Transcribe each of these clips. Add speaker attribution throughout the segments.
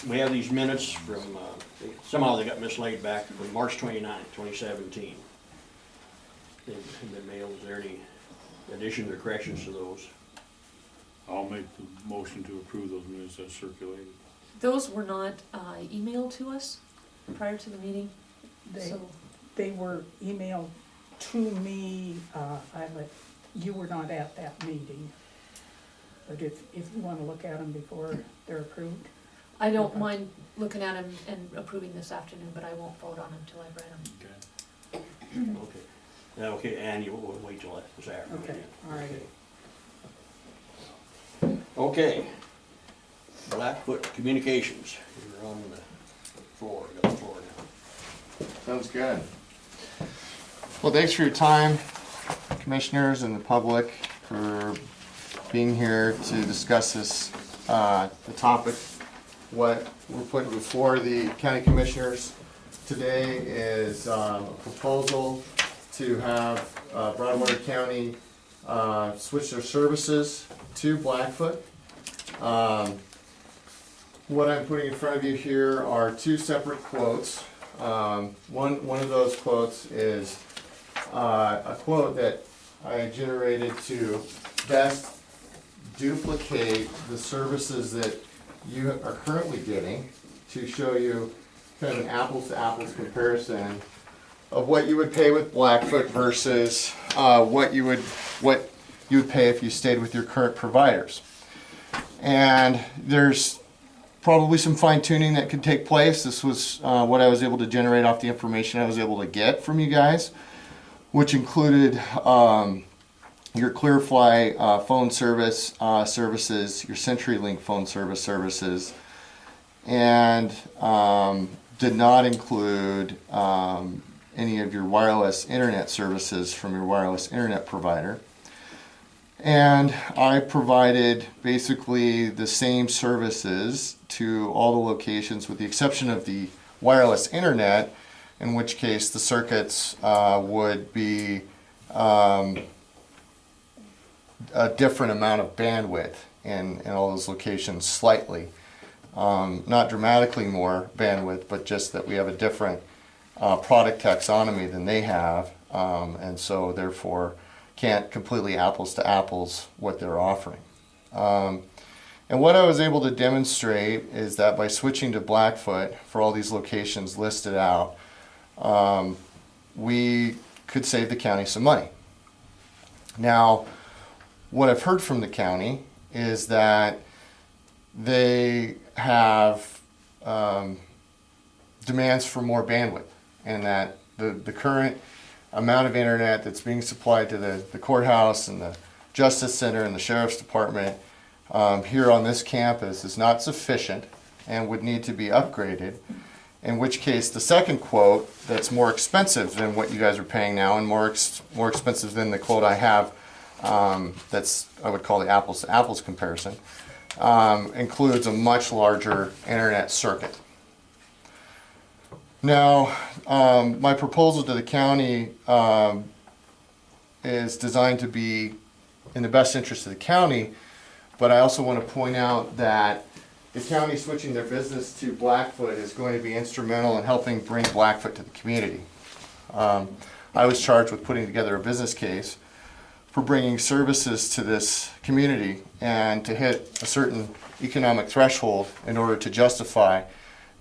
Speaker 1: we have these minutes from, somehow they got mislaid back from March 29th, 2017. They've been mailed. Is there any additions or corrections to those?
Speaker 2: I'll make the motion to approve those minutes as circulated.
Speaker 3: Those were not emailed to us prior to the meeting,
Speaker 4: They,
Speaker 3: so,
Speaker 4: they were emailed to me, you were not at that meeting. But if you wanna look at them before they're approved,
Speaker 3: I don't mind looking at them and approving this afternoon, but I won't vote on them until I've read them.
Speaker 2: Okay.
Speaker 1: Okay. Yeah, okay, and we'll wait till this afternoon.
Speaker 4: Okay, all right.
Speaker 1: Okay. Blackfoot Communications, you're on the floor, you got the floor now.
Speaker 5: Sounds good. Well, thanks for your time, commissioners and the public, for being here to discuss this, the topic. What we're putting before the county commissioners today is a proposal to have Broadwater County switch their services to Blackfoot. What I'm putting in front of you here are two separate quotes. One of those quotes is a quote that I generated to best duplicate the services that you are currently getting, to show you kind of an apples to apples comparison of what you would pay with Blackfoot versus what you would pay if you stayed with your current providers. And there's probably some fine tuning that could take place. This was what I was able to generate off the information I was able to get from you guys, which included your Clearfly phone services, your CenturyLink phone services, and did not include any of your wireless internet services from your wireless internet provider. And I provided basically the same services to all the locations with the exception of the wireless internet, in which case the circuits would be a different amount of bandwidth in all those locations, slightly. Not dramatically more bandwidth, but just that we have a different product taxonomy than they have, and so therefore can't completely apples to apples what they're offering. And what I was able to demonstrate is that by switching to Blackfoot for all these locations listed out, we could save the county some money. Now, what I've heard from the county is that they have demands for more bandwidth, and that the current amount of internet that's being supplied to the courthouse and the Justice Center and the Sheriff's Department here on this campus is not sufficient and would need to be upgraded, in which case the second quote that's more expensive than what you guys are paying now and more expensive than the quote I have, that's I would call the apples to apples comparison, includes a much larger internet circuit. Now, my proposal to the county is designed to be in the best interest of the county, but I also want to point out that the county switching their business to Blackfoot is going to be instrumental in helping bring Blackfoot to the community. I was charged with putting together a business case for bringing services to this community and to hit a certain economic threshold in order to justify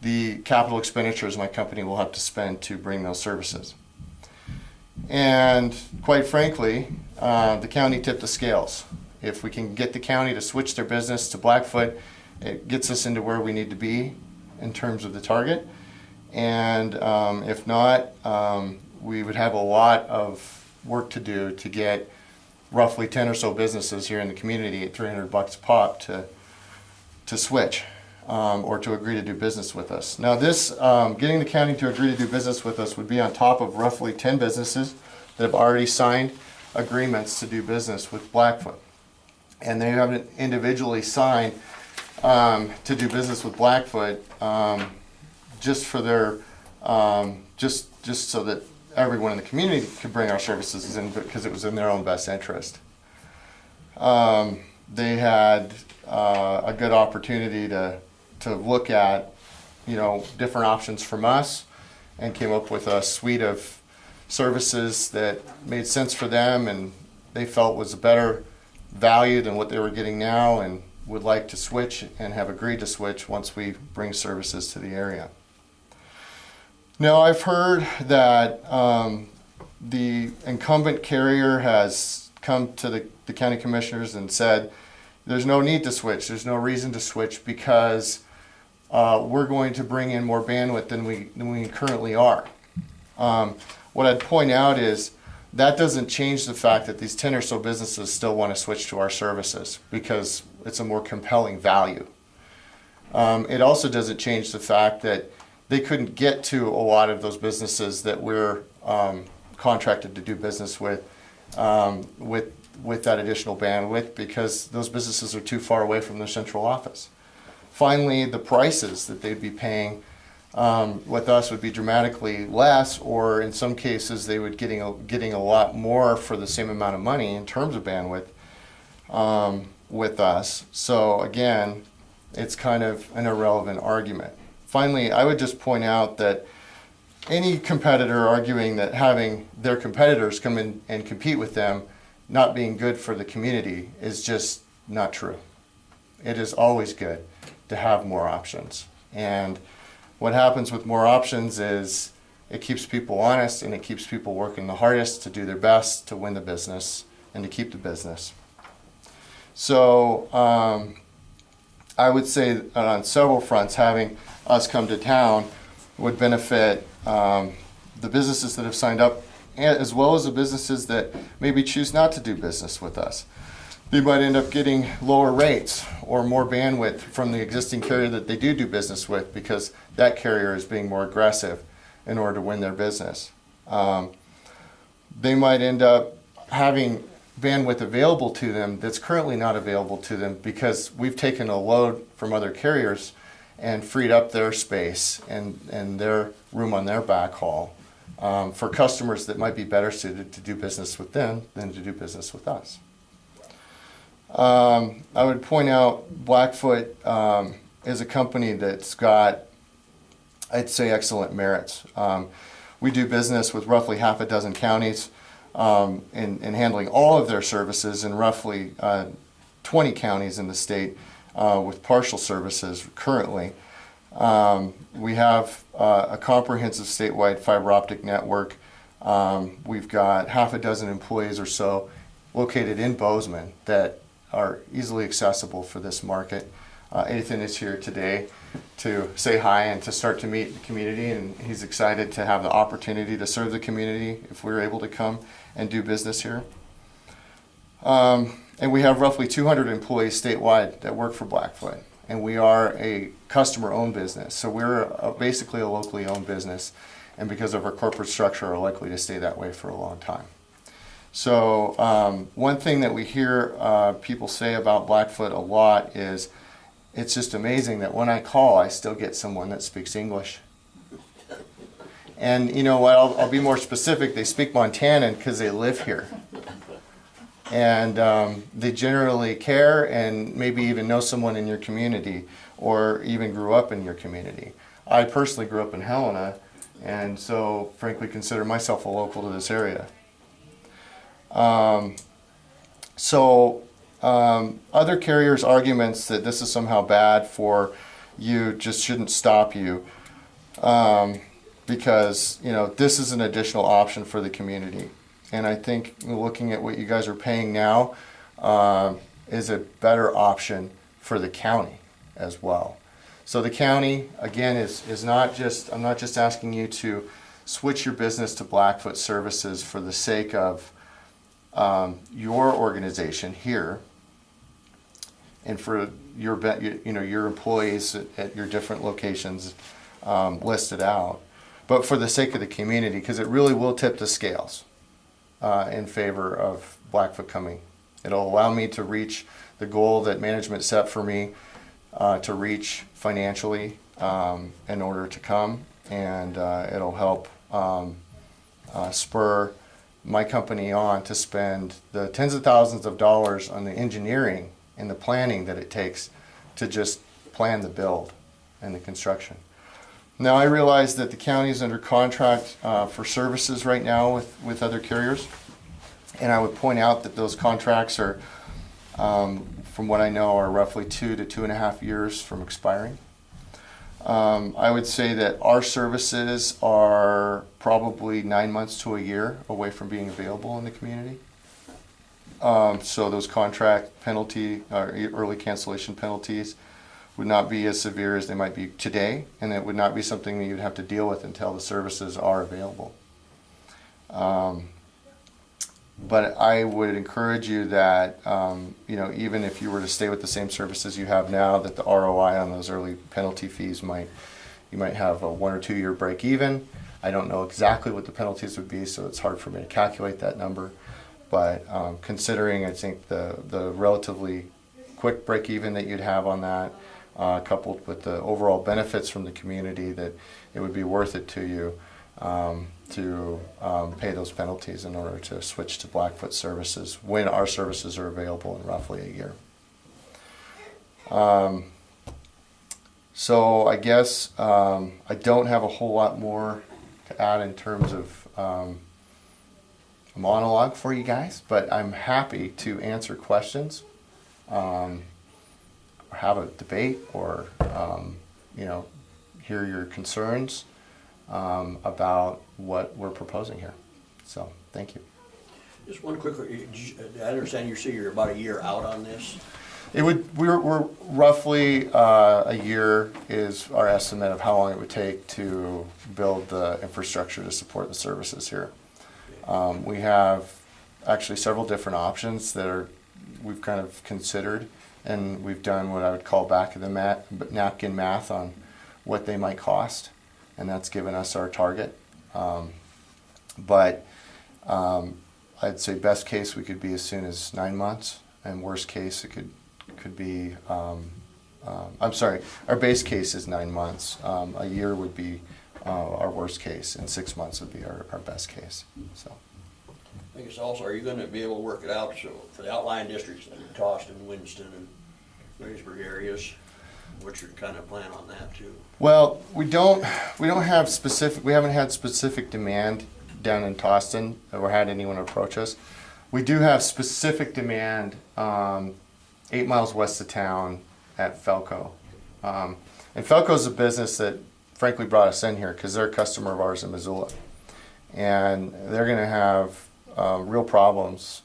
Speaker 5: the capital expenditures my company will have to spend to bring those services. And quite frankly, the county tipped the scales. If we can get the county to switch their business to Blackfoot, it gets us into where we need to be in terms of the target. And if not, we would have a lot of work to do to get roughly 10 or so businesses here in the community at $300 a pop to switch. Or to agree to do business with us. Now this, getting the county to agree to do business with us would be on top of roughly 10 businesses that have already signed agreements to do business with Blackfoot. And they haven't individually signed to do business with Blackfoot just for their, just so that everyone in the community could bring our services in, because it was in their own best interest. They had a good opportunity to to look at, you know, different options from us and came up with a suite of services that made sense for them and they felt was a better value than what they were getting now and would like to switch and have agreed to switch once we bring services to the area. Now, I've heard that the incumbent carrier has come to the county commissioners and said, there's no need to switch, there's no reason to switch because we're going to bring in more bandwidth than we currently are. What I'd point out is that doesn't change the fact that these 10 or so businesses still want to switch to our services because it's a more compelling value. It also doesn't change the fact that they couldn't get to a lot of those businesses that we're contracted to do business with that additional bandwidth because those businesses are too far away from their central office. Finally, the prices that they'd be paying with us would be dramatically less, or in some cases they would getting a lot more for the same amount of money in terms of bandwidth with us. So again, it's kind of an irrelevant argument. Finally, I would just point out that any competitor arguing that having their competitors come in and compete with them not being good for the community is just not true. It is always good to have more options. And what happens with more options is it keeps people honest and it keeps people working the hardest to do their best to win the business and to keep the business. So I would say that on several fronts, having us come to town would benefit the businesses that have signed up, as well as the businesses that maybe choose not to do business with us. They might end up getting lower rates or more bandwidth from the existing carrier that they do business with because that carrier is being more aggressive in order to win their business. They might end up having bandwidth available to them that's currently not available to them because we've taken a load from other carriers and freed up their space and their room on their backhaul for customers that might be better suited to do business with them than to do business with us. I would point out Blackfoot is a company that's got, I'd say, excellent merits. We do business with roughly half a dozen counties in handling all of their services in roughly 20 counties in the state with partial services currently. We have a comprehensive statewide fiber optic network. We've got half a dozen employees or so located in Bozeman that are easily accessible for this market. Ethan is here today to say hi and to start to meet the community, and he's excited to have the opportunity to serve the community if we're able to come and do business here. And we have roughly 200 employees statewide that work for Blackfoot, and we are a customer-owned business. So we're basically a locally owned business, and because of our corporate structure are likely to stay that way for a long time. So one thing that we hear people say about Blackfoot a lot is it's just amazing that when I call, I still get someone that speaks English. And you know what, I'll be more specific. They speak Montanan because they live here. And they generally care and maybe even know someone in your community or even grew up in your community. I personally grew up in Helena and so frankly consider myself a local to this area. Other carriers' arguments that this is somehow bad for you just shouldn't stop you because you know this is an additional option for the community. And I think looking at what you guys are paying now is a better option for the county as well. So the county, again, is not just, I'm not just asking you to switch your business to Blackfoot Services for the sake of your organization here and for your your employees at your different locations listed out, but for the sake of the community, because it really will tip the scales in favor of Blackfoot coming. It'll allow me to reach the goal that management set for me to reach financially in order to come, and it'll help spur my company on to spend the tens of thousands of dollars on the engineering and the planning that it takes to just plan the build and the construction. Now, I realize that the county is under contract for services right now with other carriers. And I would point out that those contracts are, from what I know, are roughly 2 to 2.5 years from expiring. I would say that our services are probably 9 months to a year away from being available in the community. So those contract penalty, or early cancellation penalties would not be as severe as they might be today, and it would not be something that you'd have to deal with until the services are available. But I would encourage you that, even if you were to stay with the same services you have now, that the ROI on those early penalty fees you might have a 1 or 2 year break even. I don't know exactly what the penalties would be, so it's hard for me to calculate that number. But considering, I think, the relatively quick break even that you'd have on that, coupled with the overall benefits from the community, that it would be worth it to you to pay those penalties in order to switch to Blackfoot services when our services are available in roughly a year. So I guess I don't have a whole lot more to add in terms of a monologue for you guys, but I'm happy to answer questions, or have a debate, or hear your concerns about what we're proposing here. So, thank you.
Speaker 1: Just one quick, I understand you're about a year out on this.
Speaker 5: We're roughly a year is our estimate of how long it would take to build the infrastructure to support the services here. We have actually several different options that we've kind of considered, and we've done what I would call back of the napkin math on what they might cost, and that's given us our target. But I'd say best case we could be as soon as 9 months, and worst case it could be, I'm sorry, our base case is 9 months. A year would be our worst case, and 6 months would be our best case. So,
Speaker 1: I guess also, are you gonna be able to work it out, so for the outlying districts, like Toston, Winston, and Ray'sburg areas, what's your kind of plan on that too?
Speaker 5: well, we don't have we haven't had specific demand down in Toston or had anyone approach us. We do have specific demand 8 miles west of town at Felco. And Felco's a business that frankly brought us in here because they're a customer of ours in Missoula. And they're going to have real problems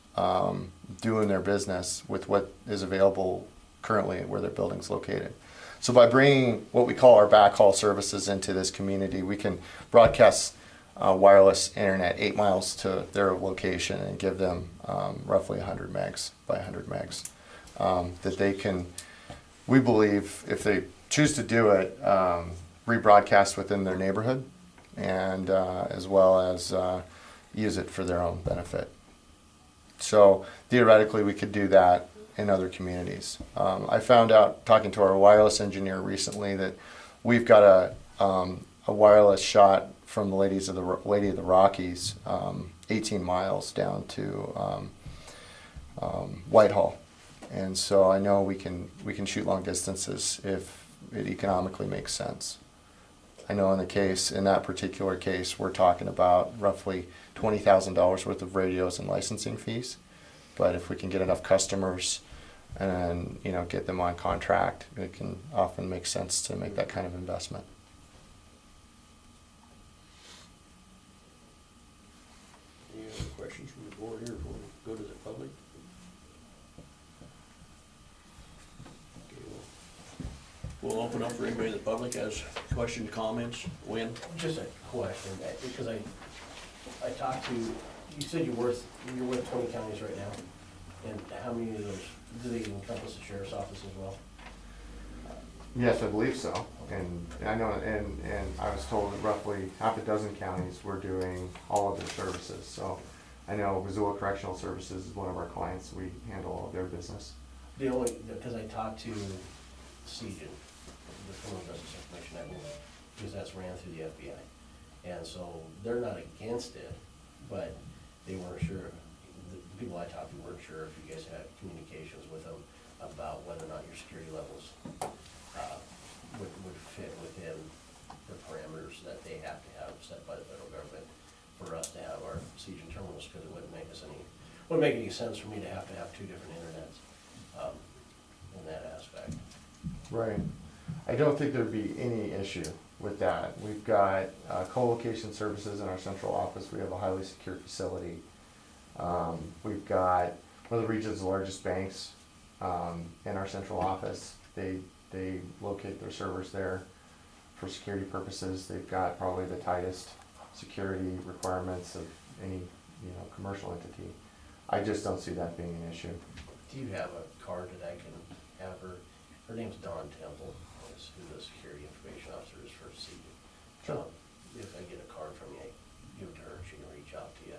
Speaker 5: doing their business with what is available currently where their building's located. So by bringing what we call our backhaul services into this community, we can broadcast wireless internet 8 miles to their location and give them roughly 100 megs by 100 megs that they can, we believe, if they choose to do it, rebroadcast within their neighborhood, and as well as use it for their own benefit. So theoretically we could do that in other communities. I found out talking to our wireless engineer recently that we've got a wireless shot from the Lady of the Rockies, 18 miles down to Whitehall, and so I know we can shoot long distances if it economically makes sense. I know in that particular case, we're talking about roughly $20,000 worth of radios and licensing fees, but if we can get enough customers and get them on contract, it can often make sense to make that kind of investment.
Speaker 1: Any other questions from the board here before we go to the public? Okay, we'll open up for anybody in the public has questions, comments. Win?
Speaker 6: Just a question, because I talked to, you said you're with 20 counties right now, and how many of those, do they encompass the sheriff's office as well?
Speaker 5: Yes, I believe so. And I know, and I was told that roughly half a dozen counties were doing all of their services. So I know Missoula Correctional Services is one of our clients. We handle all of their business.
Speaker 6: Because I talked to CJIN, the Criminal Justice Information Network, because that's ran through the FBI. And so they're not against it, but they weren't sure, the people I talked to weren't sure if you guys had communications with them about whether or not your security levels would fit business, because it wouldn't make any sense for me to have two different internets, in that aspect.
Speaker 5: Right. I don't think there'd be any issue with that. We've got co-location services in our central office. We have a highly secure facility. We've got one of the region's largest banks in our central office. They locate their servers there for security purposes. They've got probably the tightest security requirements of any, commercial entity. I just don't see that being an issue.
Speaker 6: Do you have a card that I can have her? Her name's Dawn Temple, is who the security information officer is for Seaton.
Speaker 5: Sure.
Speaker 6: If I get a card from you, I give it to her, she can reach out to you.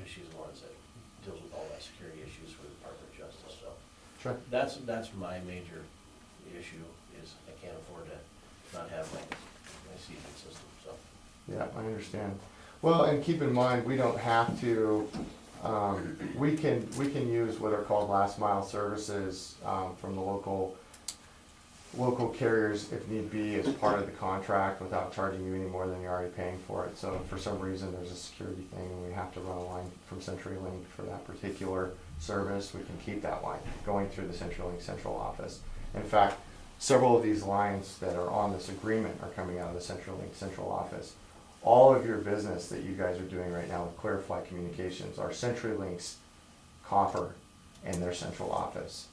Speaker 6: She's the one that deals with all that security issues for the Department of Justice, so.
Speaker 5: Sure.
Speaker 6: That's my major issue, is I can't afford to not have my Seaton system, so.
Speaker 5: Yeah, I understand. Well, and keep in mind, we don't have to, we can use what are called last mile services from the local carriers if need be as part of the contract without charging you any more than you're already paying for it. So if for some reason there's a security thing and we have to run a line from CenturyLink for that particular service, we can keep that line going through the CenturyLink central office. In fact, several of these lines that are on this agreement are coming out of the CenturyLink central office. All of your business that you guys are doing right now with Clarify Communications are CenturyLink's copper in their central office.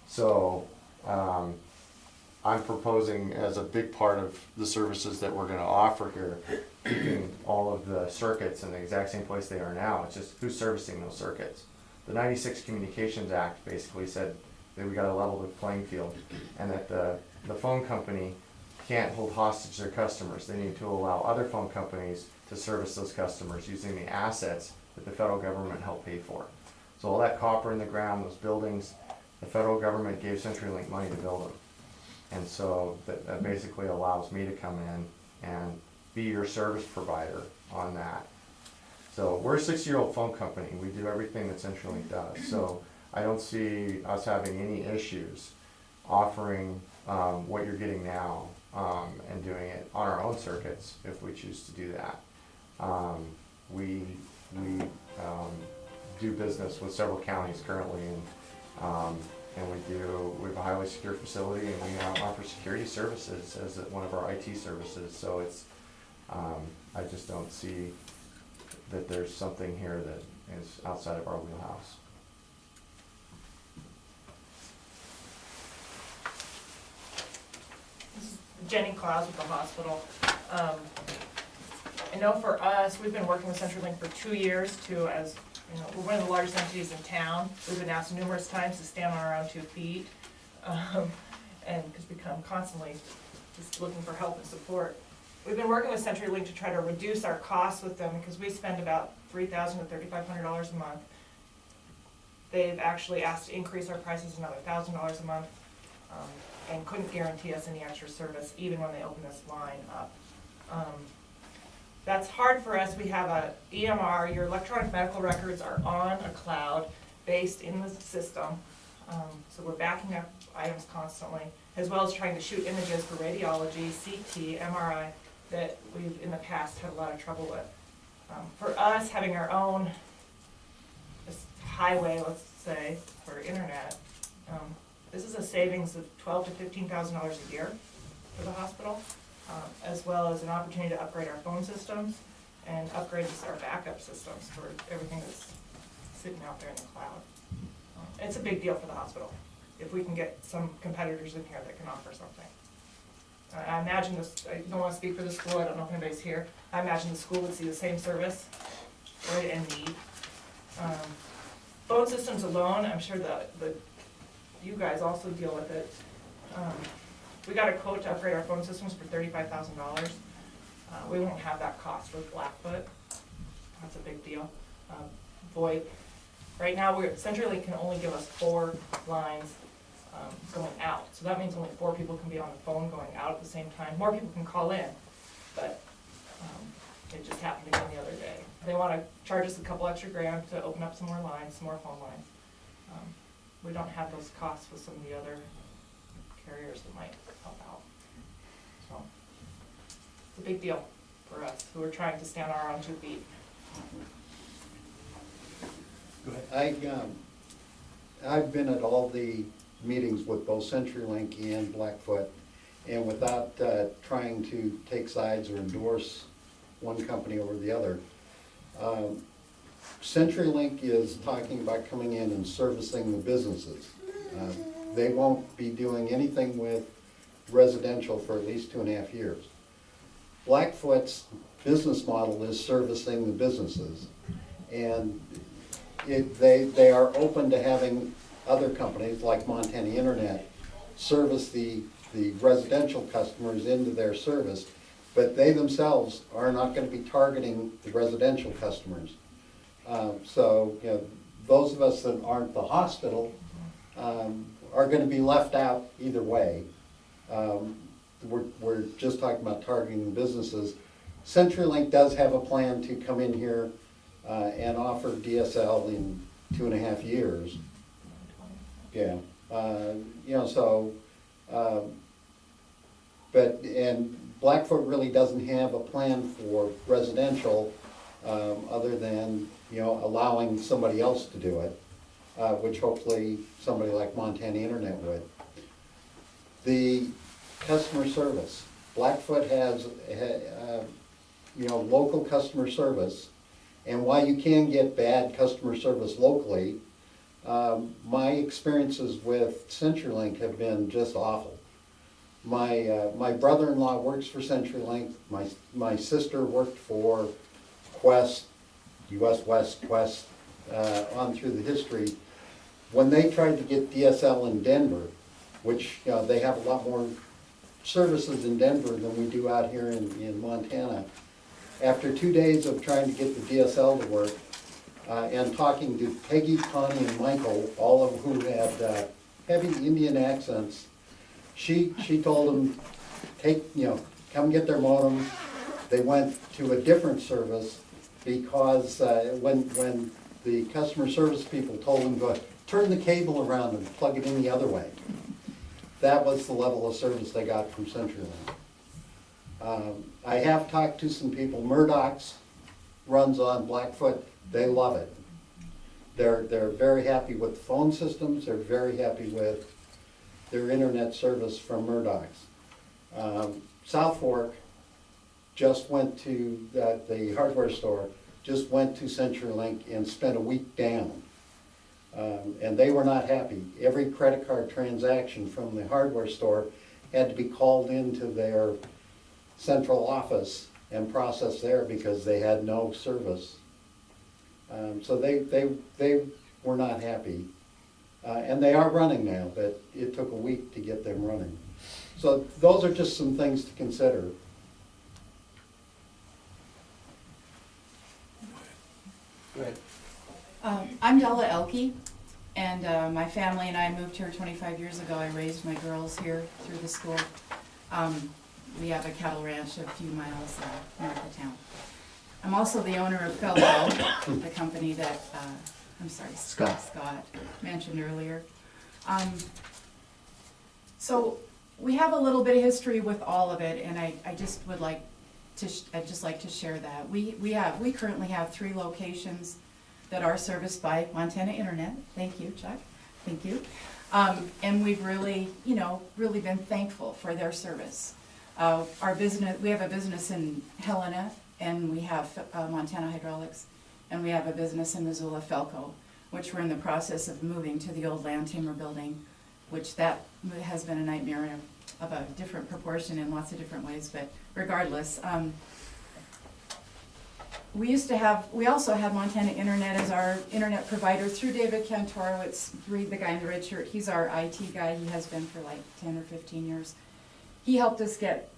Speaker 5: So I'm proposing as a big part of the services that we're going to offer here, keeping all of the circuits in the exact same place they are now. It's just who's servicing those circuits. The 96 Communications Act basically said that we got to level the playing field, and that the phone company can't hold hostage their customers. They need to allow other phone companies to service those customers using the assets that the federal government helped pay for. So all that copper in the ground, those buildings, the federal government gave CenturyLink money to build them. And so that basically allows me to come in and be your service provider on that. So we're a 6-year-old phone company. We do everything that CenturyLink does. So I don't see us having any issues offering what you're getting now and doing it on our own circuits if we choose to do that. We do business with several counties currently, and we have a highly secure facility, and we offer security services as one of our IT services. So it's I just don't see that there's something here that is outside of our wheelhouse.
Speaker 7: Jenny Klaus with the hospital. I know for us, we've been working with CenturyLink for 2 years to, as you know, we're one of the largest entities in town. We've been asked numerous times to stand on our own 2 feet, and because we come constantly just looking for help and support. We've been working with CenturyLink to try to reduce our costs with them because we spend about $3,000 to $3,500 a month. They've actually asked to increase our prices another $1,000 a month, and couldn't guarantee us any extra service even when they open this line up. That's hard for us. We have a EMR, your electronic medical records are on a cloud based in the system. So we're backing up items constantly, as well as trying to shoot images for radiology, CT, MRI, that we've in the past had a lot of trouble with. For us, having our own highway, let's say, for internet, this is a savings of $12,000 to $15,000 a year for the hospital, as well as an opportunity to upgrade our phone systems and upgrade our backup systems for everything that's sitting out there in the cloud. It's a big deal for the hospital if we can get some competitors in here that can offer something. I imagine this, I don't want to speak for the school, I don't know if anybody's here. I imagine the school would see the same service, right, and need. Phone systems alone, I'm sure you guys also deal with it. We got a quote to upgrade our phone systems for $35,000. We won't have that cost with Blackfoot. That's a big deal. VoIP. Right now, CenturyLink can only give us 4 lines going out. So that means only 4 people can be on the phone going out at the same time. More people can call in, but it just happened again the other day. They want to charge us a couple extra grand to open up some more lines, some more phone lines. We don't have those costs with some of the other carriers that might help out. So it's a big deal for us who are trying to stand on our own 2 feet.
Speaker 8: I've been at all the meetings with both CenturyLink and Blackfoot, and without trying to take sides or endorse one company over the other, CenturyLink is talking about coming in and servicing the businesses. They won't be doing anything with residential for at least 2.5 years. Blackfoot's business model is servicing the businesses, and they are open to having other companies like Montana Internet service the residential customers into their service, but they themselves are not gonna be targeting the residential customers. So, you know, those of us that aren't the hospital are gonna be left out either way. We're just talking about targeting the businesses. CenturyLink does have a plan to come in here and offer DSL in 2.5 years. Yeah, you know, so, and Blackfoot really doesn't have a plan for residential, other than, you know, allowing somebody else to do it, which hopefully somebody like Montana Internet would. The customer service, Blackfoot has, you know, local customer service, and while you can get bad customer service locally, my experiences with CenturyLink have been just awful. My brother-in-law works for CenturyLink, my sister worked for Quest, US West, Quest, on through the history. When they tried to get DSL in Denver, which, you know, they have a lot more services in Denver than we do out here in Montana, after 2 days of trying to get the DSL to work, and talking to Peggy, Connie, and Michael, all of whom had heavy Indian accents, she told them, come get their modem. They went to a different service because when the customer service people told them, go turn the cable around and plug it in the other way. That was the level of service they got from CenturyLink. I have talked to some people. Murdoch's runs on Blackfoot. They love it. They're very happy with the phone systems. They're very happy with their internet service from Murdoch's. South Fork just went to the hardware store, just went to CenturyLink and spent a week down. And they were not happy. Every credit card transaction from the hardware store had to be called into their central office and processed there because they had no service. So they were not happy. And they are running now, but it took a week to get them running. So those are just some things to consider.
Speaker 6: Go ahead.
Speaker 9: I'm Della Elke, and my family and I moved here 25 years ago. I raised my girls here through the school. We have a cattle ranch a few miles north of town. I'm also the owner of Felco, the company that, Scott mentioned earlier. So we have a little bit of history with all of it, and I'd just like to share that. We currently have 3 locations that are serviced by Montana Internet. Thank you, Chuck. Thank you. And we've really been thankful for their service. Our business, we have a business in Helena, and we have Montana Hydraulics, and we have a business in Missoula, Felco, which we're in the process of moving to the old land timber building, which that has been a nightmare of a different proportion in lots of different ways, but regardless. We also had Montana Internet as our internet provider through David Kantorowicz, the guy in the red shirt. He's our IT guy. He has been for like 10 or 15 years. He helped us get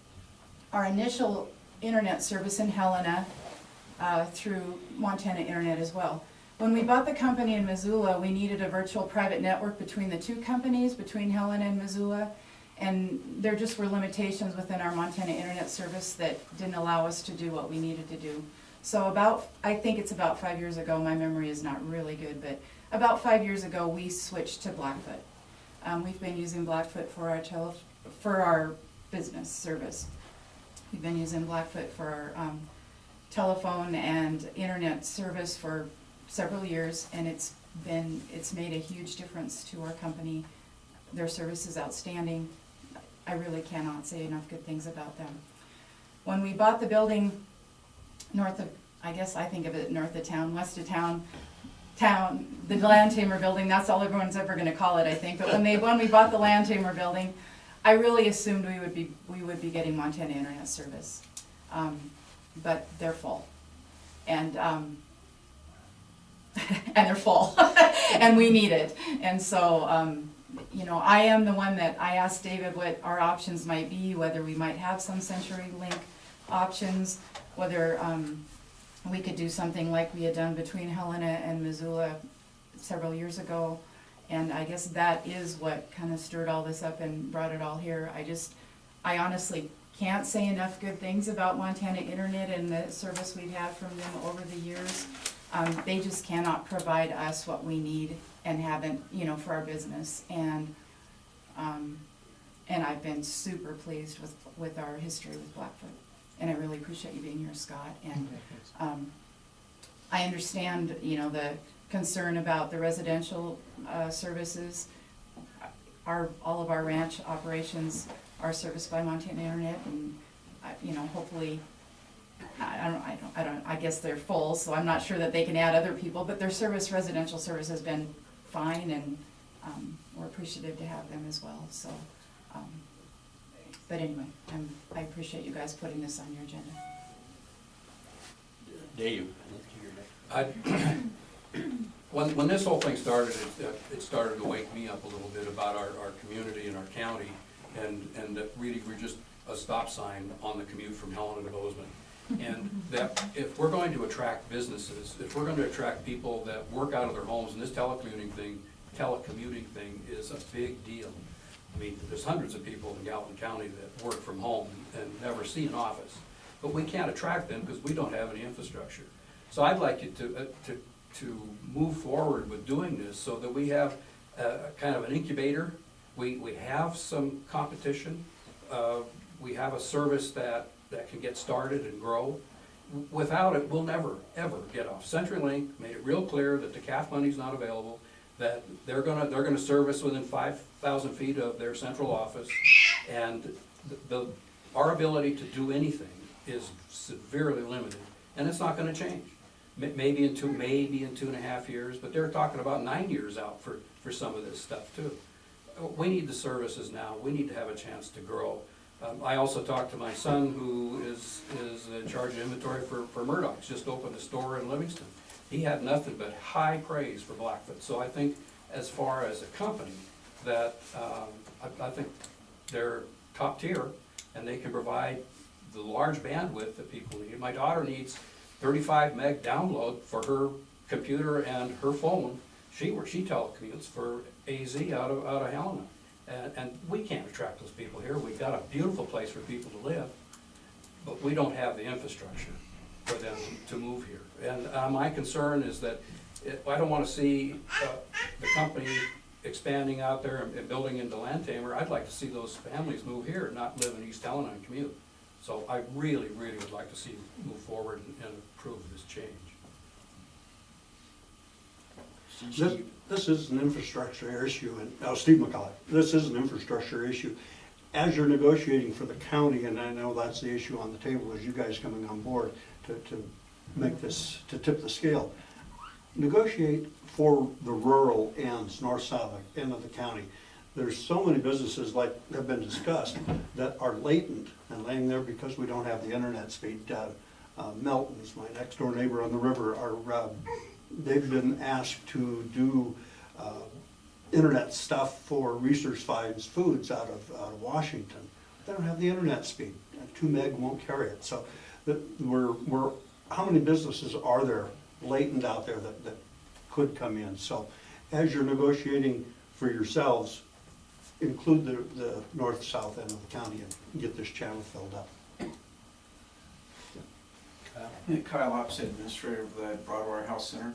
Speaker 9: our initial internet service in Helena through Montana Internet as well. When we bought the company in Missoula, we needed a virtual private network between the 2 companies, between Helena and Missoula, and there just were limitations within our Montana Internet service that didn't allow us to do what we needed to do. So I think it's about 5 years ago, my memory is not really good, but about 5 years ago, we switched to Blackfoot. We've been using Blackfoot for our business service. We've been using Blackfoot for our telephone and internet service for several years, and it's it's made a huge difference to our company. Their service is outstanding. I really cannot say enough good things about them. When we bought the building north of, I guess I think of it north of town, west of town, the Land Tamer building, that's all everyone's ever gonna call it, I think. But when we bought the Land Tamer building, I really assumed we would be getting Montana Internet service. But they're full. And they're full, and we need it. And so, you know, I am the one that I asked David what our options might be, whether we might have some CenturyLink options, whether we could do something like we had done between Helena and Missoula several years ago. And I guess that is what kind of stirred all this up and brought it all here. I honestly can't say enough good things about Montana Internet and the service we've had from them over the years. They just cannot provide us what we need and haven't, you know, for our business. And I've been super pleased with our history with Blackfoot. And I really appreciate you being here, Scott. And I understand, you know, the concern about the residential services. All of our ranch operations are serviced by Montana Internet, and you know, hopefully, I guess they're full, so I'm not sure that they can add other people, but their residential service has been fine, and we're appreciative to have them as well. So, but anyway, I appreciate you guys putting this on your agenda.
Speaker 1: Dave,
Speaker 10: When this whole thing started, it started to wake me up a little bit about our community and our county, and that really we're just a stop sign on the commute from Helena to Bozeman. And that if we're going to attract businesses, if we're going to attract people that work out of their homes, and this telecommuting thing is a big deal. I mean, there's hundreds of people in Gallatin County that work from home and never see an office. But we can't attract them because we don't have any infrastructure. So I'd like you to move forward with doing this so that we have kind of an incubator. We have some competition. We have a service that can get started and grow. Without it, we'll never, ever get off. CenturyLink made it real clear that the CAF money's not available, that they're gonna service within 5,000 feet of their central office, and our ability to do anything is severely limited, and it's not gonna change. Maybe in 2.5 years, but they're talking about 9 years out for some of this stuff too. We need the services now. We need to have a chance to grow. I also talked to my son, who is in charge of inventory for Murdoch's, just opened a store in Livingston. He had nothing but high praise for Blackfoot. So I think as far as a company, that I think they're top tier, and they can provide the large bandwidth that people need. My daughter needs 35 meg download for her computer and her phone. She telecommutes for AZ out of Helena. And we can't attract those people here. We've got a beautiful place for people to live, but we don't have the infrastructure for them to move here. And my concern is that I don't want to see the company expanding out there and building into Land Tamer. I'd like to see those families move here and not live in East Helena and commute. So I really, really would like to see you move forward and approve this change.
Speaker 11: This is an infrastructure issue, and Steve McCullough, this is an infrastructure issue. As you're negotiating for the county, and I know that's the issue on the table, is you guys coming on board to make this, to tip the scale. Negotiate for the rural ends, north-south end of the county. There's so many businesses, like have been discussed, that are latent and laying there because we don't have the internet speed. Melton's, my next door neighbor on the river, they've been asked to do internet stuff for Research Finds Foods out of Washington. They don't have the internet speed. 2 meg won't carry it. So how many businesses are there latent out there that could come in? So as you're negotiating for yourselves, include the north-south end of the county and get this channel filled up.
Speaker 12: Kyle Ops, administrator of the Broadwater Health Center.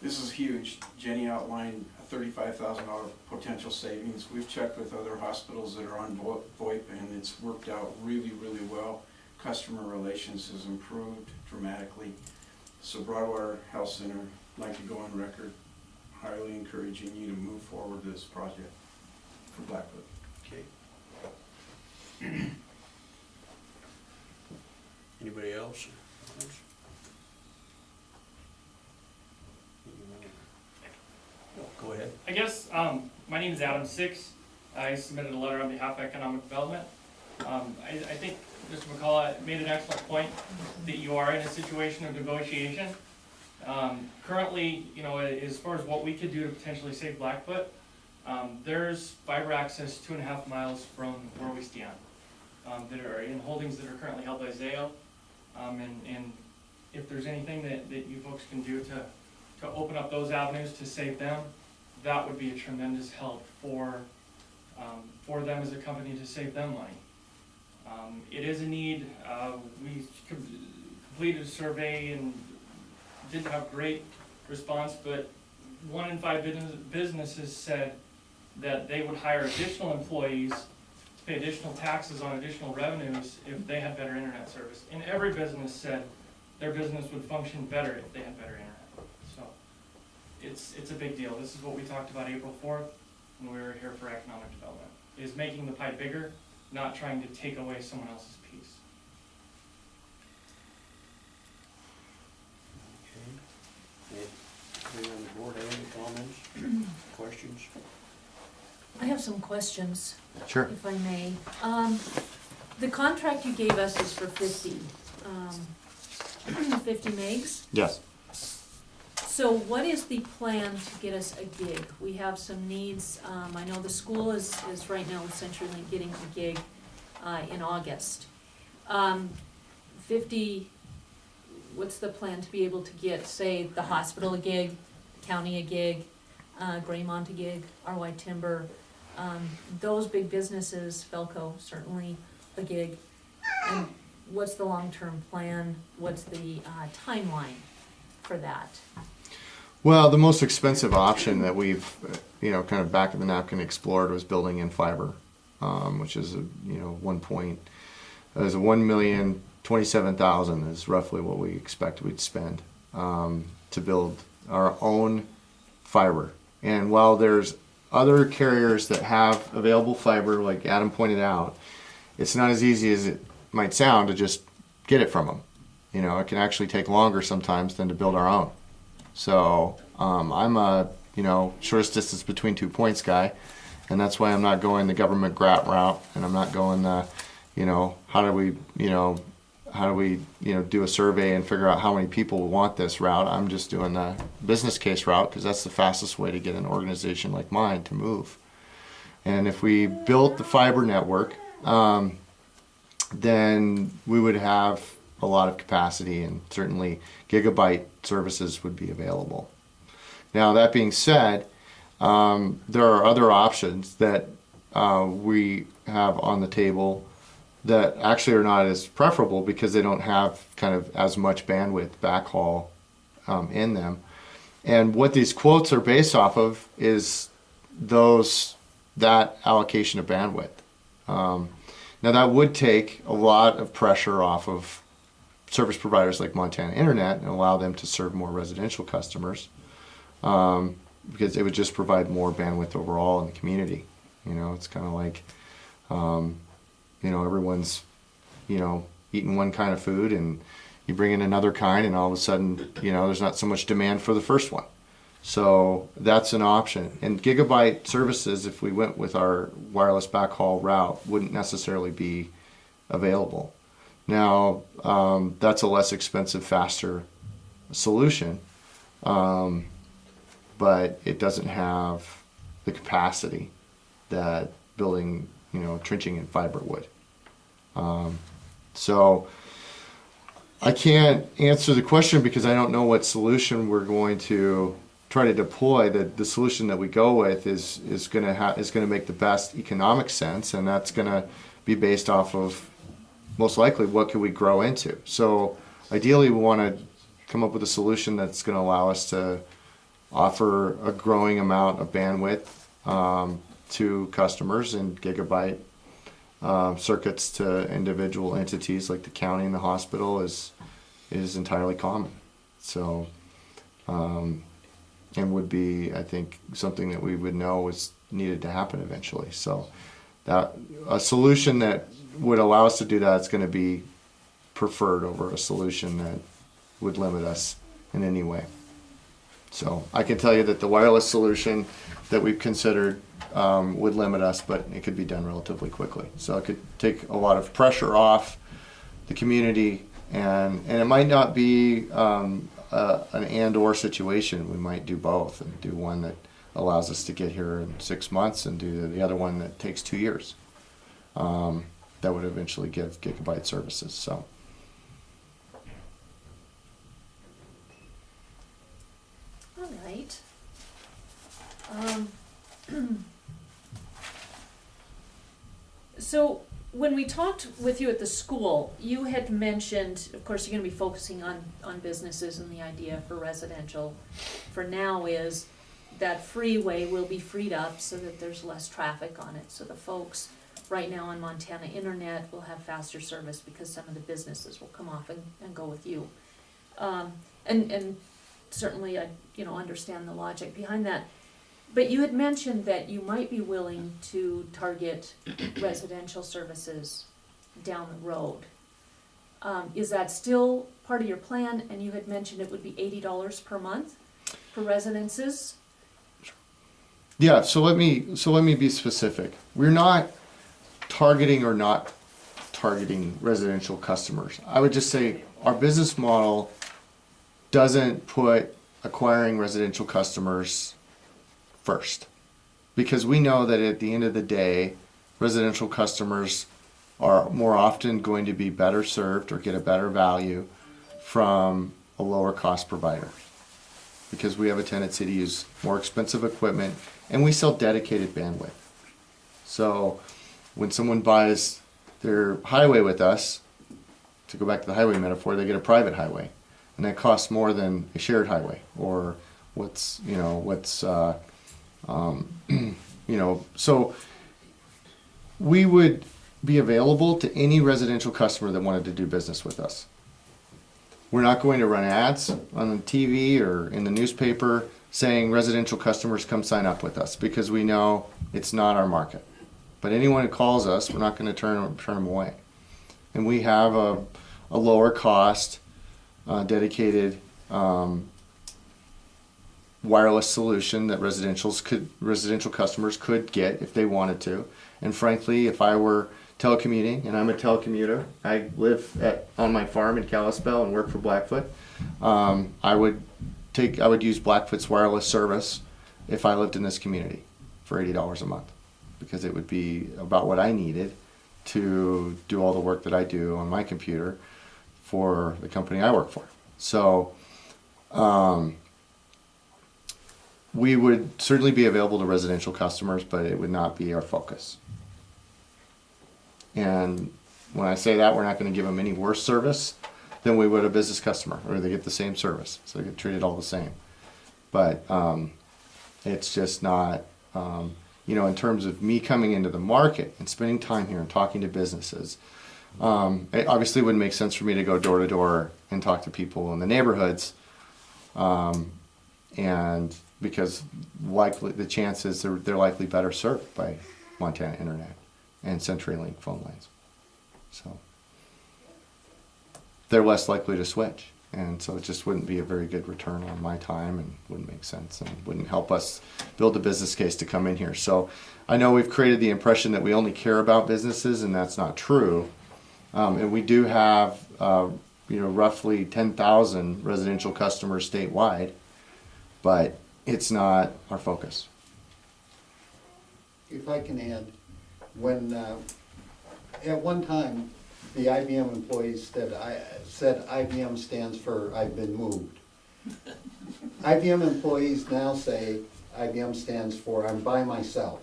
Speaker 12: This is huge. Jenny outlined a $35,000 potential savings. We've checked with other hospitals that are on VoIP, and it's worked out really, really well. Customer relations has improved dramatically. So Broadwater Health Center, I'd like to go on record highly encouraging you to move forward this project for Blackfoot.
Speaker 1: Okay. Anybody else? No, go ahead.
Speaker 13: I guess, my name is Adam Six. I submitted a letter on behalf of Economic Development. I think Mr. McCullough made an excellent point that you are in a situation of negotiation. Currently, you know, as far as what we could do to potentially save Blackfoot, there's fiber access 2.5 miles from where we stand, that are in holdings that are currently held by Zayo. And if there's anything that you folks can do to open up those avenues to save them, that would be a tremendous help for them as a company to save them money. It is a need. We completed a survey and didn't have great response, but 1 in 5 businesses said that they would hire additional employees, pay additional taxes on additional revenues if they had better internet service. And every business said their business would function better if they had better internet. So it's a big deal. This is what we talked about April 4th when we were here for economic development, is making the pie bigger, not trying to take away someone else's piece.
Speaker 1: Anybody on the board have any comments, questions?
Speaker 3: I have some questions,
Speaker 5: Sure.
Speaker 3: if I may. The contract you gave us is for 50 megs.
Speaker 5: Yes.
Speaker 3: So what is the plan to get us a gig? We have some needs. I know the school is right now with CenturyLink getting a gig in August. 50, what's the plan to be able to get, say, the hospital a gig, county a gig, Graymont a gig, RY Timber, those big businesses, Felco certainly a gig. And what's the long-term plan? What's the timeline for that?
Speaker 5: Well, the most expensive option that we've, kind of back of the napkin explored was building in fiber, which is $1,027,000 is roughly what we expect we'd spend to build our own fiber. And while there's other carriers that have available fiber, like Adam pointed out, it's not as easy as it might sound to just get it from them. It can actually take longer sometimes than to build our own. So I'm a shortest distance between 2 points guy, and that's why I'm not going the government grant route, and I'm not going the how do we do a survey and figure out how many people want this route. I'm just doing the business case route because that's the fastest way to get an organization like mine to move. And if we built the fiber network, then we would have a lot of capacity, and certainly gigabyte services would be available. Now, that being said, there are other options that we have on the table that actually are not as preferable because they don't have kind of as much bandwidth backhaul in them. And what these quotes are based off of is that allocation of bandwidth. Now, that would take a lot of pressure off of service providers like Montana Internet and allow them to serve more residential customers, because it would just provide more bandwidth overall in the community. It's kind of like, everyone's, eating one kind of food, and you bring in another kind, and all of a sudden, there's not so much demand for the first one. So that's an option. And gigabyte services, if we went with our wireless backhaul route, wouldn't necessarily be available. Now, that's a less expensive, faster solution, but it doesn't have the capacity that building, trenching in fiber would. So I can't answer the question because I don't know what solution we're going to try to deploy. The solution that we go with is going to make the best economic sense, and that's going to be based off of most likely what can we grow into. So ideally, we want to come up with a solution that's going to allow us to offer a growing amount of bandwidth to customers, and gigabyte circuits to individual entities like the county and the hospital is entirely common. So and would be, I think, something that we would know was needed to happen eventually. So that a solution that would allow us to do that is going to be preferred over a solution that would limit us in any way. So I can tell you that the wireless solution that we've considered would limit us, but it could be done relatively quickly. So it could take a lot of pressure off the community, and it might not be an and/or situation. We might do both and do one that allows us to get here in 6 months and do the other one that takes 2 years. That would eventually give gigabyte services. So.
Speaker 3: All right. So when we talked with you at the school, you had mentioned, of course, you're gonna be focusing on businesses, and the idea for residential for now is that freeway will be freed up so that there's less traffic on it. So the folks right now on Montana Internet will have faster service because some of the businesses will come off and go with you. And certainly I, understand the logic behind that. But you had mentioned that you might be willing to target residential services down the road. Is that still part of your plan? And you had mentioned it would be $80 per month for residences?
Speaker 5: Yeah, so let me be specific. We're not targeting or not targeting residential customers. I would just say our business model doesn't put acquiring residential customers first, because we know that at the end of the day, residential customers are more often going to be better served or get a better value from a lower cost provider, because we have a tendency to use more expensive equipment and we sell dedicated bandwidth. So when someone buys their highway with us, to go back to the highway metaphor, they get a private highway, and that costs more than a shared highway or so we would be available to any residential customer that wanted to do business with us. We're not going to run ads on the TV or in the newspaper saying residential customers come sign up with us, because we know it's not our market. But anyone who calls us, we're not going to turn them away. And we have a lower cost, dedicated wireless solution that residential customers could get if they wanted to. And frankly, if I were telecommuting, and I'm a telecommuter, I live on my farm in Kalispell and work for Blackfoot, I would use Blackfoot's wireless service if I lived in this community for $80 a month, because it would be about what I needed to do all the work that I do on my computer for the company I work for. So we would certainly be available to residential customers, but it would not be our focus. And when I say that, we're not going to give them any worse service than we would a business customer, or they get the same service, so they get treated all the same. But it's just not, in terms of me coming into the market and spending time here and talking to businesses, it obviously wouldn't make sense for me to go door to door and talk to people in the neighborhoods, and because likely the chances they're likely better served by Montana Internet and CenturyLink phone lines, so they're less likely to switch, and so it just wouldn't be a very good return on my time, and wouldn't make sense, and wouldn't help us build a business case to come in here. So I know we've created the impression that we only care about businesses, and that's not true. And we do have roughly 10,000 residential customers statewide, but it's not our focus.
Speaker 8: If I can add, when, at one time, the IBM employees said IBM stands for I've been moved. IBM employees now say IBM stands for I'm by myself.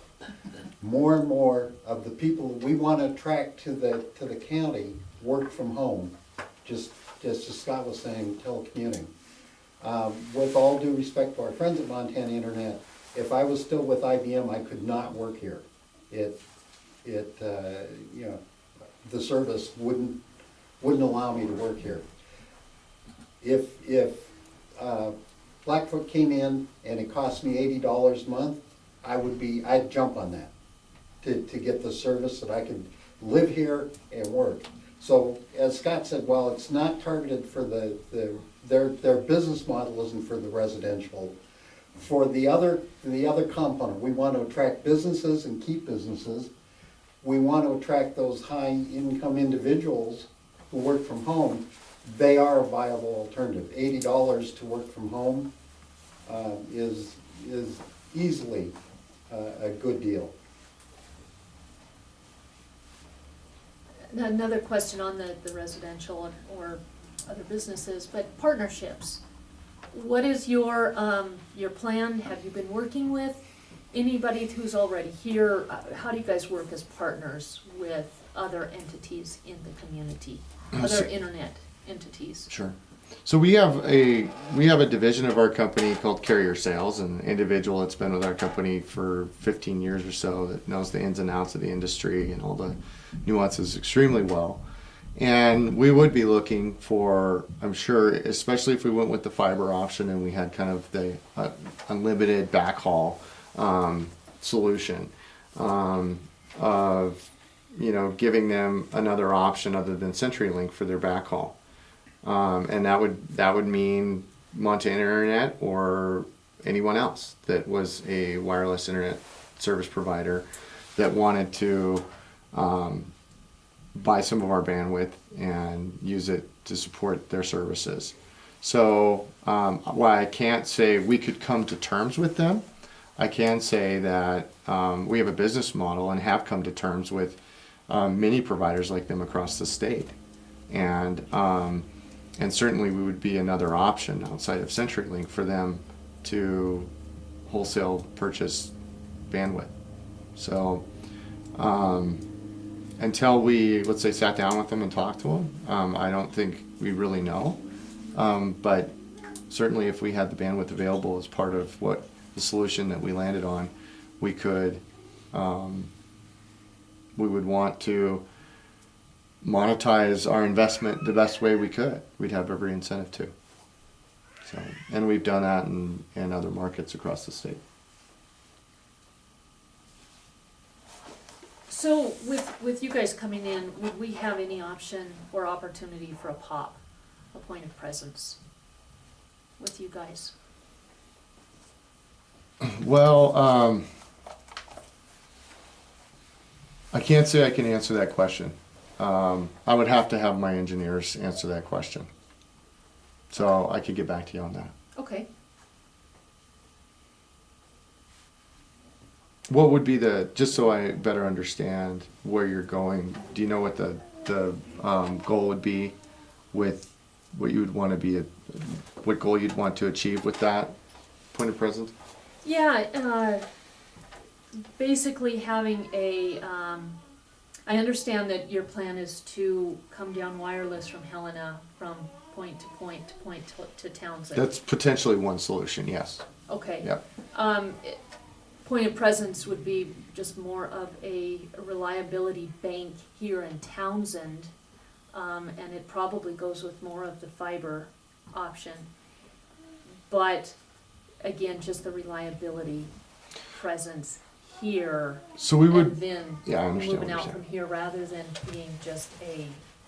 Speaker 8: More and more of the people we want to attract to the county work from home, just as Scott was saying, telecommuting. With all due respect to our friends at Montana Internet, if I was still with IBM, I could not work here. The service wouldn't allow me to work here. If Blackfoot came in and it cost me $80 a month, I'd jump on that to get the service that I could live here and work. So as Scott said, while it's not targeted for their business model isn't for the residential. For the other component, we want to attract businesses and keep businesses. We want to attract those high-income individuals who work from home. They are a viable alternative. $80 to work from home is easily a good deal.
Speaker 3: Another question on the residential or other businesses, but partnerships. What is your plan? Have you been working with anybody who's already here? How do you guys work as partners with other entities in the community, other internet entities?
Speaker 5: Sure. So we have a division of our company called Carrier Sales, an individual that's been with our company for 15 years or so that knows the ins and outs of the industry and all the nuances extremely well. And we would be looking for, I'm sure, especially if we went with the fiber option and we had kind of the unlimited backhaul solution of, giving them another option other than CenturyLink for their backhaul. And that would mean Montana Internet or anyone else that was a wireless internet service provider that wanted to buy some of our bandwidth and use it to support their services. So while I can't say we could come to terms with them, I can say that we have a business model and have come to terms with many providers like them across the state. And certainly we would be another option outside of CenturyLink for them to wholesale purchase bandwidth. So until we, let's say, sat down with them and talked to them, I don't think we really know. But certainly if we had the bandwidth available as part of what the solution that we landed on, we could, we would want to monetize our investment the best way we could. We'd have every incentive to. So, and we've done that in other markets across the state.
Speaker 3: So with you guys coming in, would we have any option or opportunity for a POP, a point of presence, with you guys?
Speaker 5: Well, I can't say I can answer that question. I would have to have my engineers answer that question. So I could get back to you on that.
Speaker 3: Okay.
Speaker 5: What would be just so I better understand where you're going, do you know what the goal would be with what you would want to be, what goal you'd want to achieve with that point of presence?
Speaker 3: Yeah, basically having I understand that your plan is to come down wireless from Helena from point to point to point to Townsend.
Speaker 5: That's potentially one solution, yes.
Speaker 3: Okay.
Speaker 5: Yep.
Speaker 3: Point of presence would be just more of a reliability bank here in Townsend, and it probably goes with more of the fiber option. But again, just the reliability presence here.
Speaker 5: So we would,
Speaker 3: and then
Speaker 5: yeah, I understand what
Speaker 3: moving
Speaker 5: you're
Speaker 3: out
Speaker 5: saying.
Speaker 3: from here rather than being just a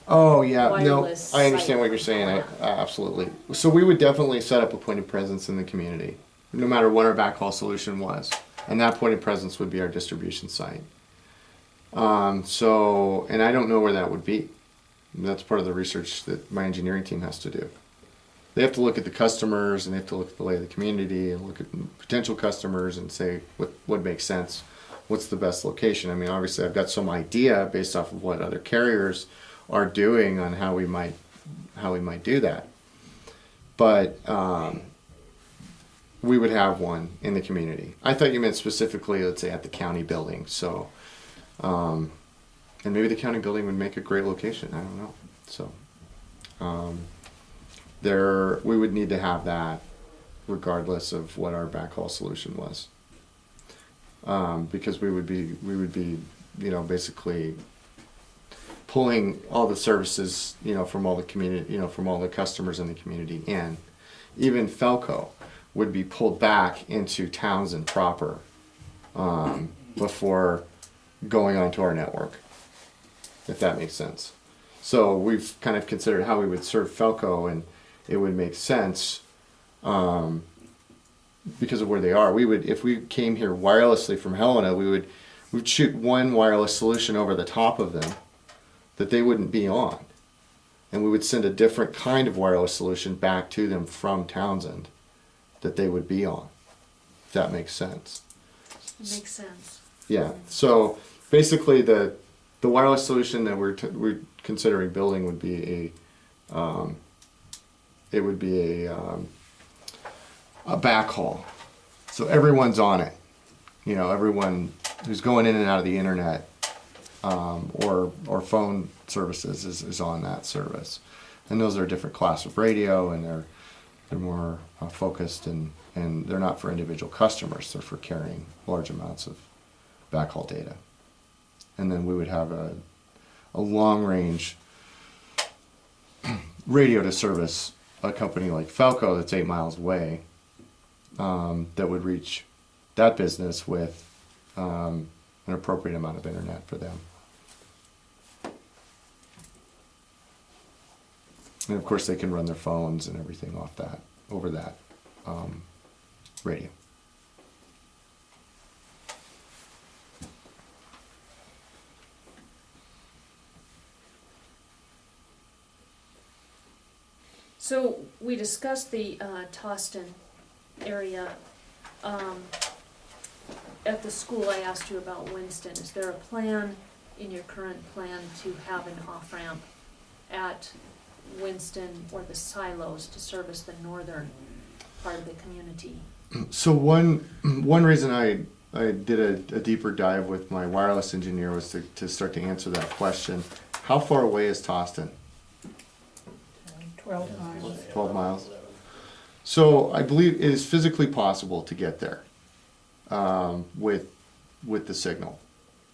Speaker 5: Oh, yeah, no,
Speaker 3: wireless
Speaker 5: I understand
Speaker 3: site.
Speaker 5: what you're saying, absolutely. So we would definitely set up a point of presence in the community, no matter what our backhaul solution was. And that point of presence would be our distribution site. And I don't know where that would be. That's part of the research that my engineering team has to do. They have to look at the customers and they have to look at the lay of the community and look at potential customers and say what makes sense, what's the best location. I mean, obviously I've got some idea based off of what other carriers are doing on how we might do that. But we would have one in the community. I thought you meant specifically, let's say, at the county building. So, and maybe the county building would make a great location. I don't know. So, we would need to have that regardless of what our backhaul solution was. Because we would be, basically pulling all the services, from all the community, from all the customers in the community in. Even Felco, would be pulled back into Townsend proper before going onto our network, if that makes sense. So we've kind of considered how we would serve Felco, and it would make sense because of where they are. We would, if we came here wirelessly from Helena, we'd shoot one wireless solution over the top of them that they wouldn't be on. And we would send a different kind of wireless solution back to them from Townsend that they would be on, if that makes sense.
Speaker 3: It makes sense.
Speaker 5: Yeah, so basically the wireless solution that we're considering building would be a backhaul. So everyone's on it. You know, everyone who's going in and out of the internet or phone services is on that service. And those are a different class of radio, and they're more focused, and they're not for individual customers. They're for carrying large amounts of backhaul data. And then we would have a long range radio to service a company like Felco that's 8 miles away, that would reach that business with an appropriate amount of internet for them. And of course they can run their phones and everything off that, over that radio.
Speaker 3: So we discussed the Toston area. At the school, I asked you about Winston. Is there a plan in your current plan to have an off-ramp at Winston or the silos to service the northern part of the community?
Speaker 5: So one reason I did a deeper dive with my wireless engineer was to start to answer that question. How far away is Toston?
Speaker 4: 12 miles.
Speaker 5: 12 miles. So I believe it is physically possible to get there with the signal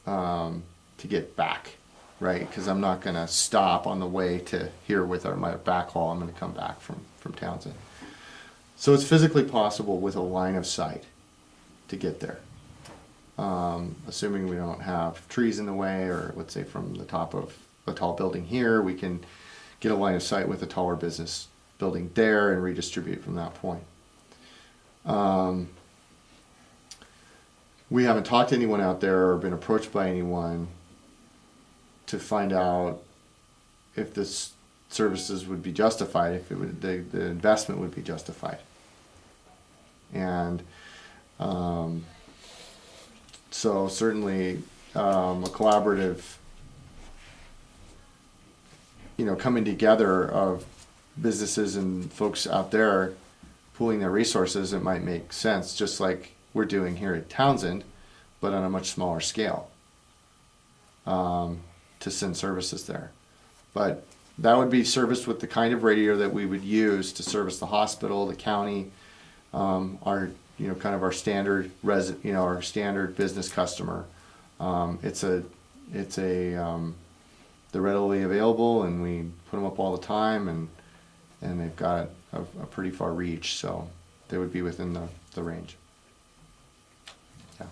Speaker 5: to get back, right? Because I'm not going to stop on the way to here with my backhaul. I'm going to come back from Townsend. So it's physically possible with a line of sight to get there. Assuming we don't have trees in the way, or let's say from the top of a tall building here, we can get a line of sight with a taller business building there and redistribute from that point. We haven't talked to anyone out there or been approached by anyone to find out if this services would be justified, if it would, the investment would be justified. And so certainly a collaborative, coming together of businesses and folks out there pooling their resources, it might make sense, just like we're doing here at Townsend, but on a much smaller scale, to send services there. But that would be serviced with the kind of radio that we would use to service the hospital, the county, our kind of our standard our standard business customer. They're readily available, and we put them up all the time, and they've got a pretty far reach, so they would be within the range. Yeah.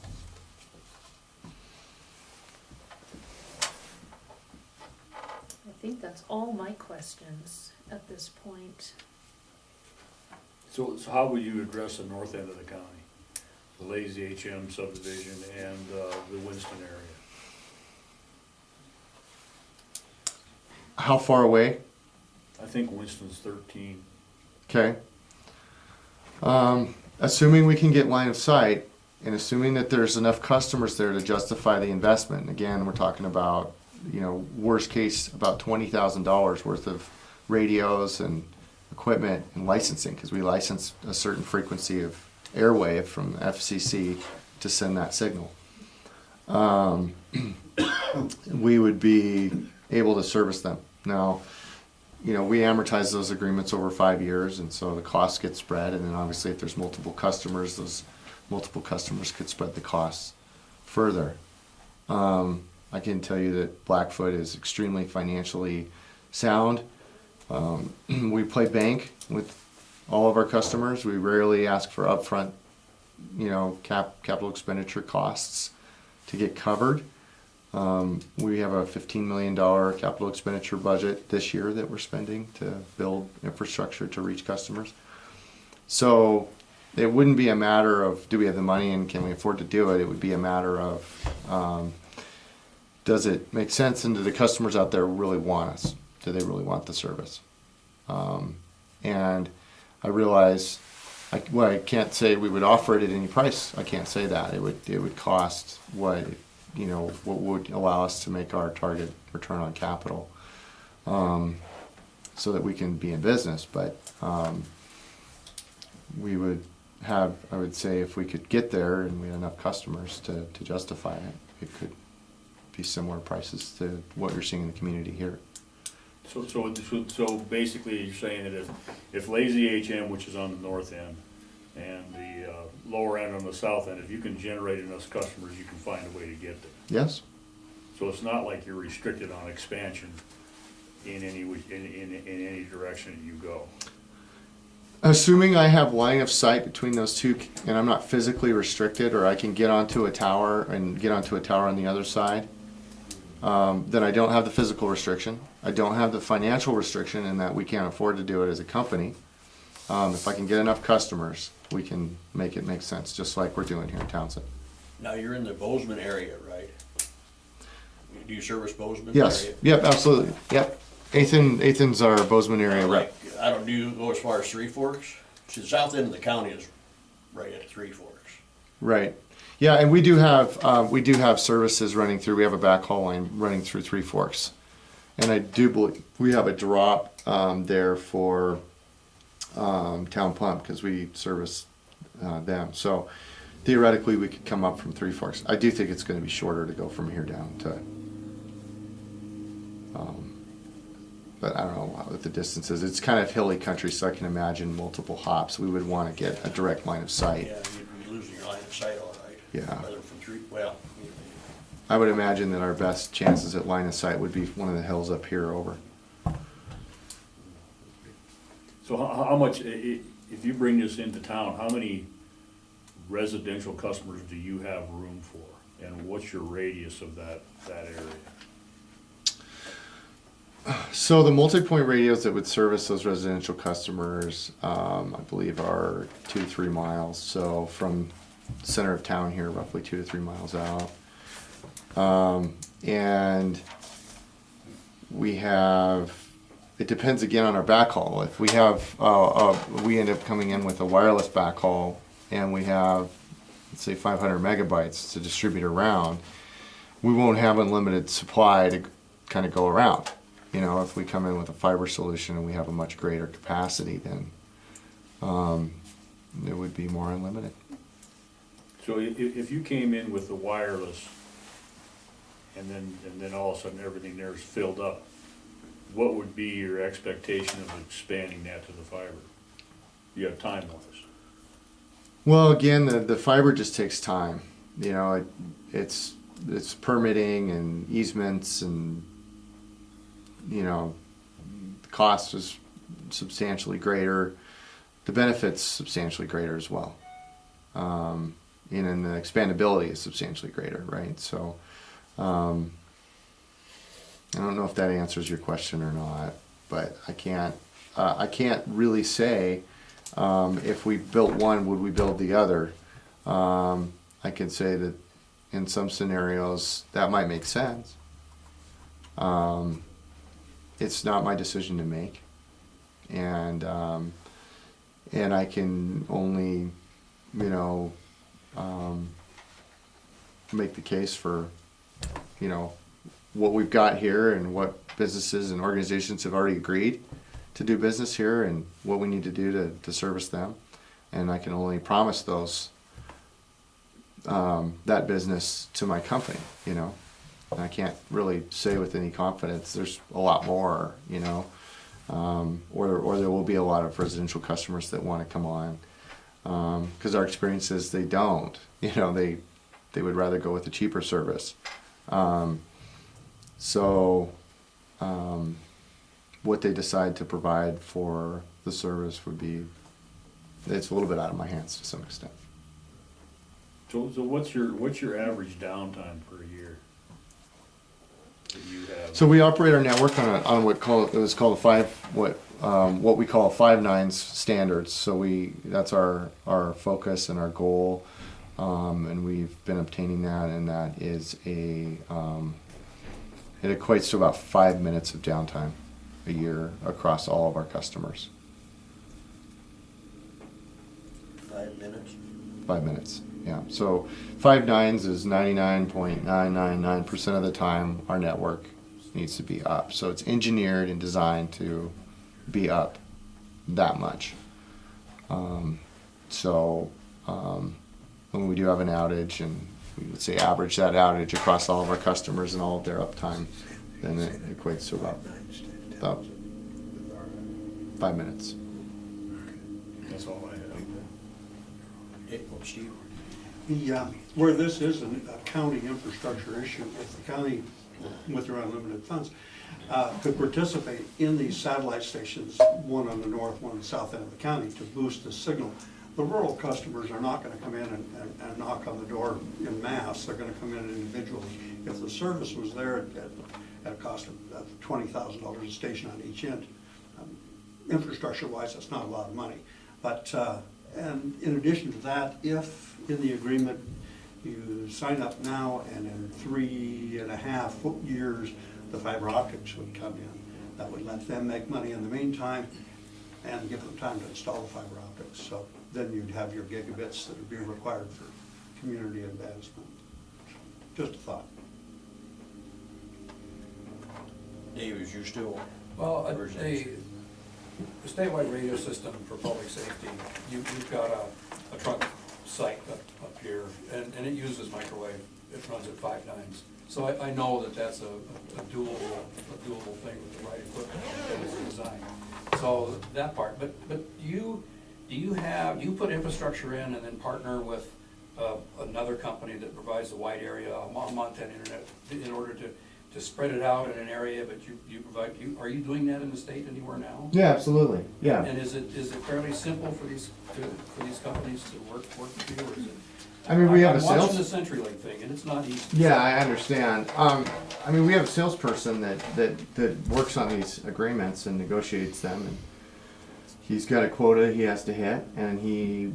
Speaker 3: I think that's all my questions at this point.
Speaker 2: So how would you address the north end of the county? The Lazy HM subdivision and the Winston area?
Speaker 5: How far away?
Speaker 2: I think Winston's 13.
Speaker 5: Okay. Assuming we can get line of sight, and assuming that there's enough customers there to justify the investment, and again, we're talking about, worst case, about $20,000 worth of radios and equipment and licensing, because we license a certain frequency of airwave from FCC to send that signal. We would be able to service them. Now, we amortize those agreements over 5 years, and so the costs get spread, and then obviously if there's multiple customers, those multiple customers could spread the costs further. I can tell you that Blackfoot is extremely financially sound. We play bank with all of our customers. We rarely ask for upfront, capital expenditure costs to get covered. We have a $15 million capital expenditure budget this year that we're spending to build infrastructure to reach customers. So it wouldn't be a matter of, do we have the money and can we afford to do it? It would be a matter of, does it make sense, and do the customers out there really want us? Do they really want the service? And I realize, I can't say we would offer it at any price. I can't say that. It would cost what would allow us to make our target return on capital, so that we can be in business. But we would have, I would say, if we could get there and we had enough customers to justify it, it could be similar prices to what you're seeing in the community here.
Speaker 2: So basically you're saying that if Lazy HM, which is on the north end, and the lower end on the south end, if you can generate enough customers, you can find a way to get there.
Speaker 5: Yes.
Speaker 2: So it's not like you're restricted on expansion in any direction you go.
Speaker 5: Assuming I have line of sight between those two, and I'm not physically restricted, or I can get onto a tower and get onto a tower on the other side, then I don't have the physical restriction. I don't have the financial restriction in that we can't afford to do it as a company. If I can get enough customers, we can make it make sense, just like we're doing here in Townsend.
Speaker 1: Now, you're in the Bozeman area, right? Do you service Bozeman?
Speaker 5: Yes,
Speaker 1: area?
Speaker 5: yep, absolutely, yep. Athan's our Bozeman area rep.
Speaker 1: Like, do you go as far as Three Forks? See, the south end of the county is right at Three Forks.
Speaker 5: Right. Yeah, and we do have services running through. We have a backhaul line running through Three Forks, and I do believe we have a drop there for Town Pump because we service them. So theoretically, we could come up from Three Forks. I do think it's going to be shorter to go from here down to. But I don't know what the distance is. It's kind of hilly country, so I can imagine multiple hops. We would want to get a direct line of sight.
Speaker 1: Yeah, you'd be losing your line of sight all right.
Speaker 5: Yeah.
Speaker 1: Whether from three, well.
Speaker 5: I would imagine that our best chances at line of sight would be one of the hills up here over.
Speaker 2: So how much, if you bring this into town, how many residential customers do you have room for? And what's your radius of that area?
Speaker 5: So the multi-point radios that would service those residential customers, I believe, are 2 to 3 miles. So from center of town here, roughly 2 to 3 miles out. And we have, it depends again on our backhaul. If we have, we end up coming in with a wireless backhaul and we have, let's say 500 megabytes to distribute around, we won't have unlimited supply to kind of go around. You know, if we come in with a fiber solution and we have a much greater capacity, then it would be more unlimited.
Speaker 2: So if you came in with the wireless and then all of a sudden everything there is filled up, what would be your expectation of expanding that to the fiber? You have time-wise.
Speaker 5: Well, again, the fiber just takes time. You know, it's permitting and easements, and you know, the cost is substantially greater. The benefits substantially greater as well. And then the expandability is substantially greater, right? So I don't know if that answers your question or not, but I can't really say if we built one, would we build the other? I can say that in some scenarios that might make sense. It's not my decision to make, and I can only, you know, make the case for, you know, what we've got here and what businesses and organizations have already agreed to do business here and what we need to do to service them. And I can only promise those, that business to my company, you know. And I can't really say with any confidence there's a lot more, you know, or there will be a lot of residential customers that want to come on. Because our experience is they don't, you know, they would rather go with a cheaper service. What they decide to provide for the service would be it's a little bit out of my hands to some extent.
Speaker 2: So what's your average downtime per year that you have?
Speaker 5: So we operate our network on what's called what we call 5 nines standards. So that's our focus and our goal, and we've been obtaining that, and that is it equates to about 5 minutes of downtime a year across all of our customers.
Speaker 1: 5 minutes.
Speaker 5: 5 minutes, yeah. So 5 nines is 99.999% of the time our network needs to be up. So it's engineered and designed to be up that much. When we do have an outage, and we would say average that outage across all of our customers and all of their uptime, then it equates to about 5 minutes.
Speaker 2: That's all I have.
Speaker 1: Steve?
Speaker 11: Where this is a county infrastructure issue, if the county, with their unlimited funds, could participate in these satellite stations, one on the north, one on the south end of the county, to boost the signal, the rural customers are not gonna come in and knock on the door in mass, they're gonna come in individually. If the service was there at a cost of $20,000 a station on each end, infrastructure-wise, that's not a lot of money. But, and in addition to that, if in the agreement you sign up now and in 3.5 years, the fiber optics would come in, that would let them make money in the meantime and give them time to install the fiber optics. So then you'd have your gigabits that would be required for community advancement. Just a thought.
Speaker 1: Dave, is you still?
Speaker 10: Well, a statewide radio system for public safety, you've got a trunk site up here, and it uses microwave, it runs at 5 nines. So I know that's a doable thing with the right equipment that is designed. So that part, but you put infrastructure in and then partner with another company that provides the wide area, Montana Internet, in order to spread it out in an area, but are you doing that in the state anywhere now?
Speaker 5: Yeah, absolutely. Yeah.
Speaker 10: And is it fairly simple for these companies to work with you, or is it?
Speaker 5: I mean, we have a
Speaker 10: I'm watching the
Speaker 5: sales.
Speaker 10: CenturyLink thing, and it's not easy.
Speaker 5: Yeah, I understand. I mean, we have a salesperson that works on these agreements and negotiates them, and he's got a quota he has to hit, and he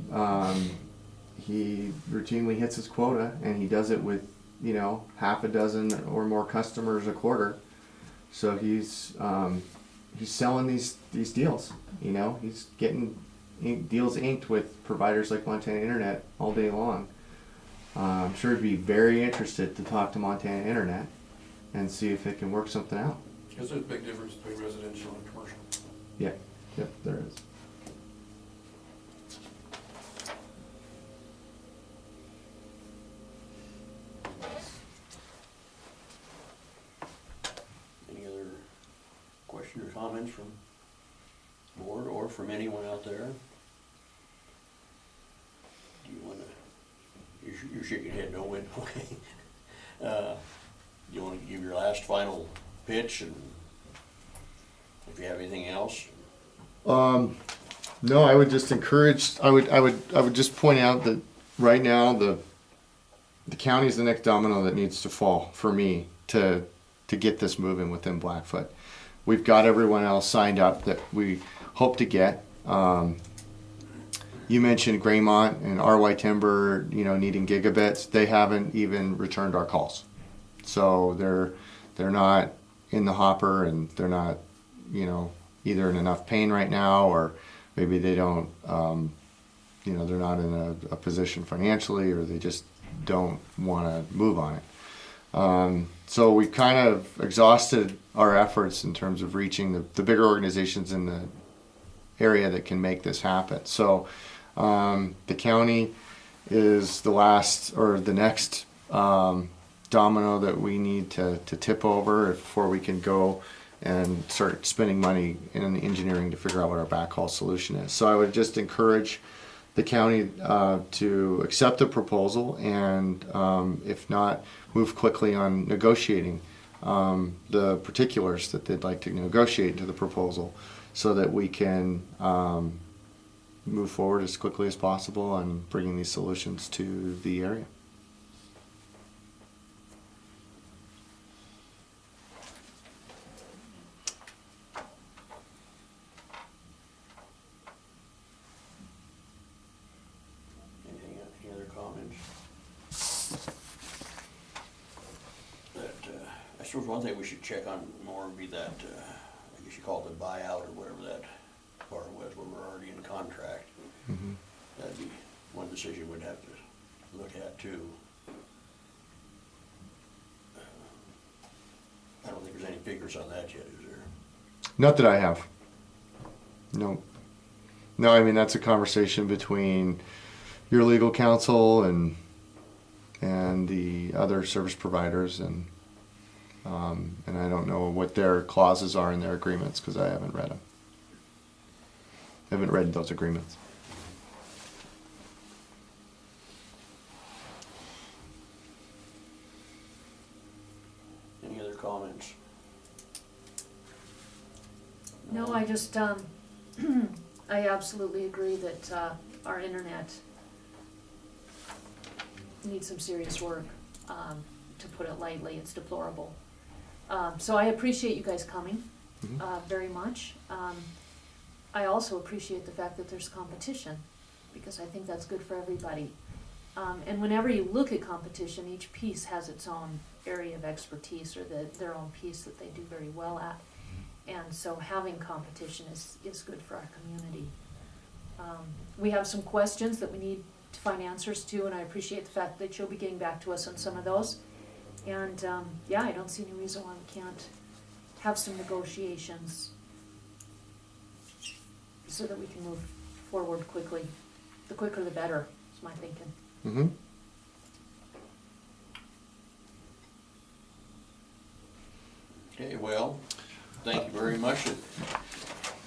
Speaker 5: routinely hits his quota, and he does it with, half a dozen or more customers a quarter. So he's selling these deals. He's getting deals inked with providers like Montana Internet all day long. I'm sure he'd be very interested to talk to Montana Internet and see if they can work something out.
Speaker 10: Because there's a big difference between residential and commercial.
Speaker 5: Yeah, yep, there is.
Speaker 1: Any other questions or comments from board or from anyone out there? Do you wanna, you're shaking your head no, Win, okay. Do you wanna give your last final pitch, and if you have anything else?
Speaker 5: No, I would just encourage. I would just point out that right now the county is the next domino that needs to fall for me to get this moving within Blackfoot. We've got everyone else signed up that we hope to get. You mentioned Graymont and RY Timber, needing gigabits. They haven't even returned our calls, so they're not in the hopper, and they're not, either in enough pain right now, or maybe they don't, they're not in a position financially, or they just don't want to move on it. So we kind of exhausted our efforts in terms of reaching the bigger organizations in the area that can make this happen. So the county is the last or the next domino that we need to tip over before we can go and start spending money in the engineering to figure out what our backhaul solution is. So I would just encourage the county to accept the proposal, and if not, move quickly on negotiating the particulars that they'd like to negotiate to the proposal, so that we can move forward as quickly as possible on bringing these solutions to the area.
Speaker 1: Any other comments? I suppose one thing we should check on more would be that, I guess you call it the buyout or whatever that part was, where we're already in contract. That'd be one decision we'd have to look at too. I don't think there's any figures on that yet, is there?
Speaker 5: Not that I have. No. No, I mean, that's a conversation between your legal counsel and the other service providers, and I don't know what their clauses are in their agreements because I haven't read them. I haven't read those agreements.
Speaker 1: Any other comments?
Speaker 3: No, I just, I absolutely agree that, our internet needs some serious work, to put it lightly. It's deplorable. So I appreciate you guys coming, very much. I also appreciate the fact that there's competition, because I think that's good for everybody. And whenever you look at competition, each piece has its own area of expertise, or their own piece that they do very well at. And so having competition is good for our community. We have some questions that we need to find answers to, and I appreciate the fact that you'll be getting back to us on some of those. And, yeah, I don't see any reason why we can't have some negotiations so that we can move forward quickly. The quicker the better, is my thinking.
Speaker 5: Mm-hmm.
Speaker 1: Okay, well, thank you very much.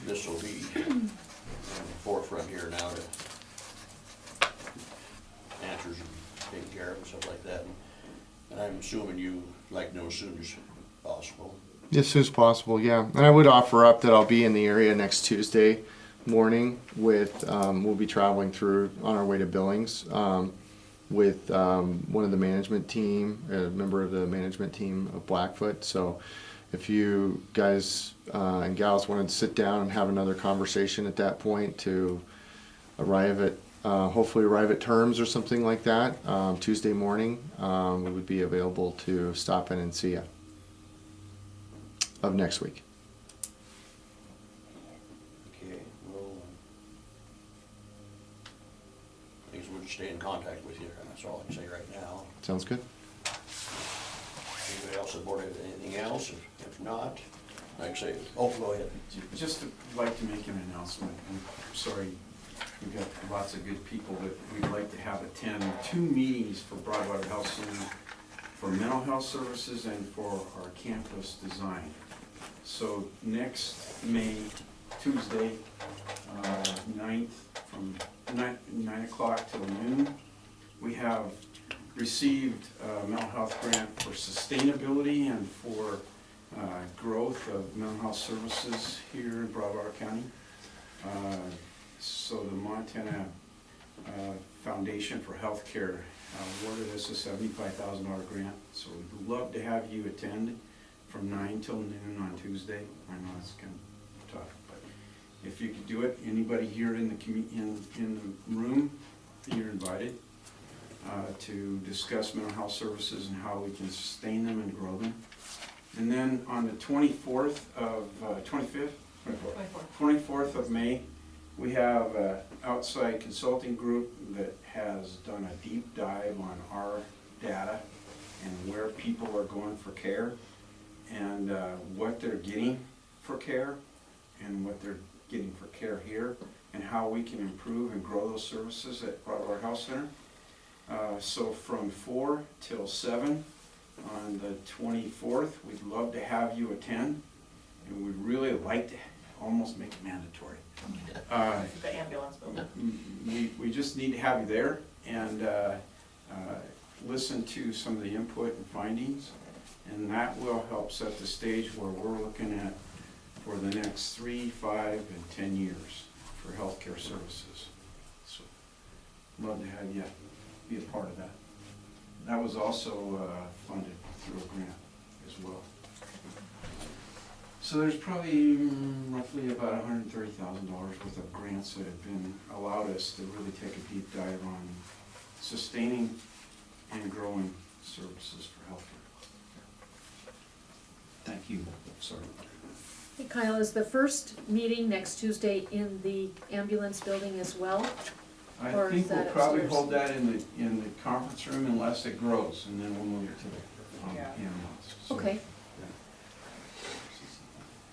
Speaker 1: This will be in the forefront here now to answers and taking care of and stuff like that. And I'm assuming you like to know as soon as possible.
Speaker 5: As soon as possible, yeah. And I would offer up that I'll be in the area next Tuesday morning with, we'll be traveling through on our way to Billings with one of the management team, a member of the management team of Blackfoot. So if you guys and gals wanted to sit down and have another conversation at that point to arrive at, hopefully arrive at terms or something like that, Tuesday morning, we would be available to stop in and see you of next week.
Speaker 1: Okay, well, I guess we'll just stay in contact with you, and that's all I can say right now.
Speaker 5: Sounds good?
Speaker 1: Anybody else aboard have anything else? If not, like I say, oh, go ahead.
Speaker 12: Just like to make an announcement, and I'm sorry, we've got lots of good people, but we'd like to have attend 2 meetings for Broadwater Health Center for mental health services and for our campus design. So next May, Tuesday, 9th, from 9 o'clock till noon, we have received a mental health grant for sustainability and for growth of mental health services here in Broadwater County. So the Montana Foundation for Healthcare awarded us a $75,000 grant. So we'd love to have you attend from 9 till noon on Tuesday. I know it's kind of tough, but if you could do it, anybody here in the room, you're invited to discuss mental health services and how we can sustain them and grow them. And then on the 24th of, 25th? 24th of May, we have an outside consulting group that has done a deep dive on our data and where people are going for care and what they're getting for care and what they're getting for care here and how we can improve and grow those services at Broadwater Health Center. So from 4 till 7 on the 24th, we'd love to have you attend, and we'd really like to almost make it mandatory.
Speaker 7: The ambulance building.
Speaker 12: We just need to have you there and listen to some of the input and findings, and that will help set the stage where we're looking at for the next 3, 5, and 10 years for healthcare services. So, love to have you be a part of that. That was also funded through a grant as well. So there's probably roughly about $130,000 worth of grants that have been allowed us to really take a deep dive on sustaining and growing services for healthcare. Thank you. Sorry.
Speaker 3: Hey Kyle, is the first meeting next Tuesday in the ambulance building as well?
Speaker 12: I
Speaker 3: Or is
Speaker 12: think we'll
Speaker 3: that
Speaker 12: probably
Speaker 3: upstairs?
Speaker 12: hold that in the conference room unless it grows, and then we'll move it to the ambulance. So-
Speaker 3: Okay,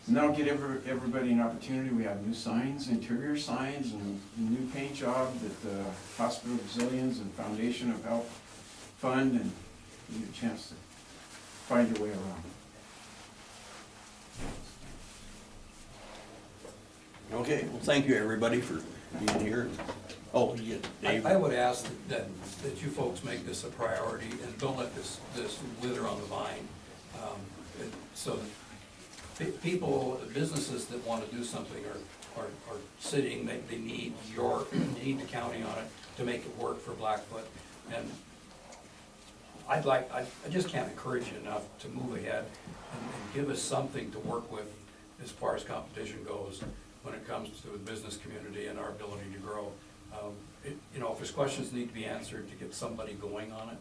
Speaker 12: And that'll get everybody an opportunity. We have new signs, interior signs, and a new paint job that the Hospital Resilience and Foundation of Health fund, and you get a chance to find your way around.
Speaker 1: Okay, well, thank you, everybody, for being here. Oh, yeah, Dave.
Speaker 10: I would ask that you folks make this a priority and don't let this wither on the vine. So that people, businesses that want to do something are sitting, they need the county on it to make it work for Blackfoot. And I just can't encourage you enough to move ahead and give us something to work with as far as competition goes when it comes to the business community and our ability to grow. You know, if there's questions that need to be answered, to get somebody going on it.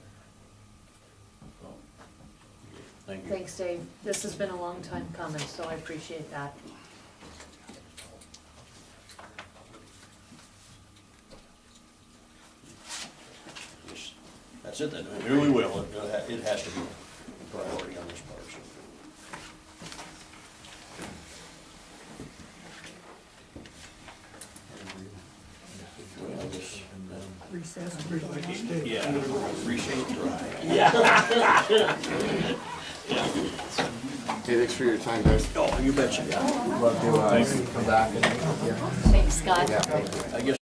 Speaker 10: So,
Speaker 1: Thank you.
Speaker 3: thanks Dave. This has been a long time coming, so I appreciate that.
Speaker 1: Yes, that's it then. We will. It has to be a priority on this part, so. Well, I guess,
Speaker 4: Recess.
Speaker 1: yeah, appreciate the ride.
Speaker 5: Hey, thanks for your time, guys.
Speaker 1: Oh, you betcha.
Speaker 5: Love to come back and, yeah.
Speaker 3: Thanks, Scott.
Speaker 5: Yeah.
Speaker 1: I guess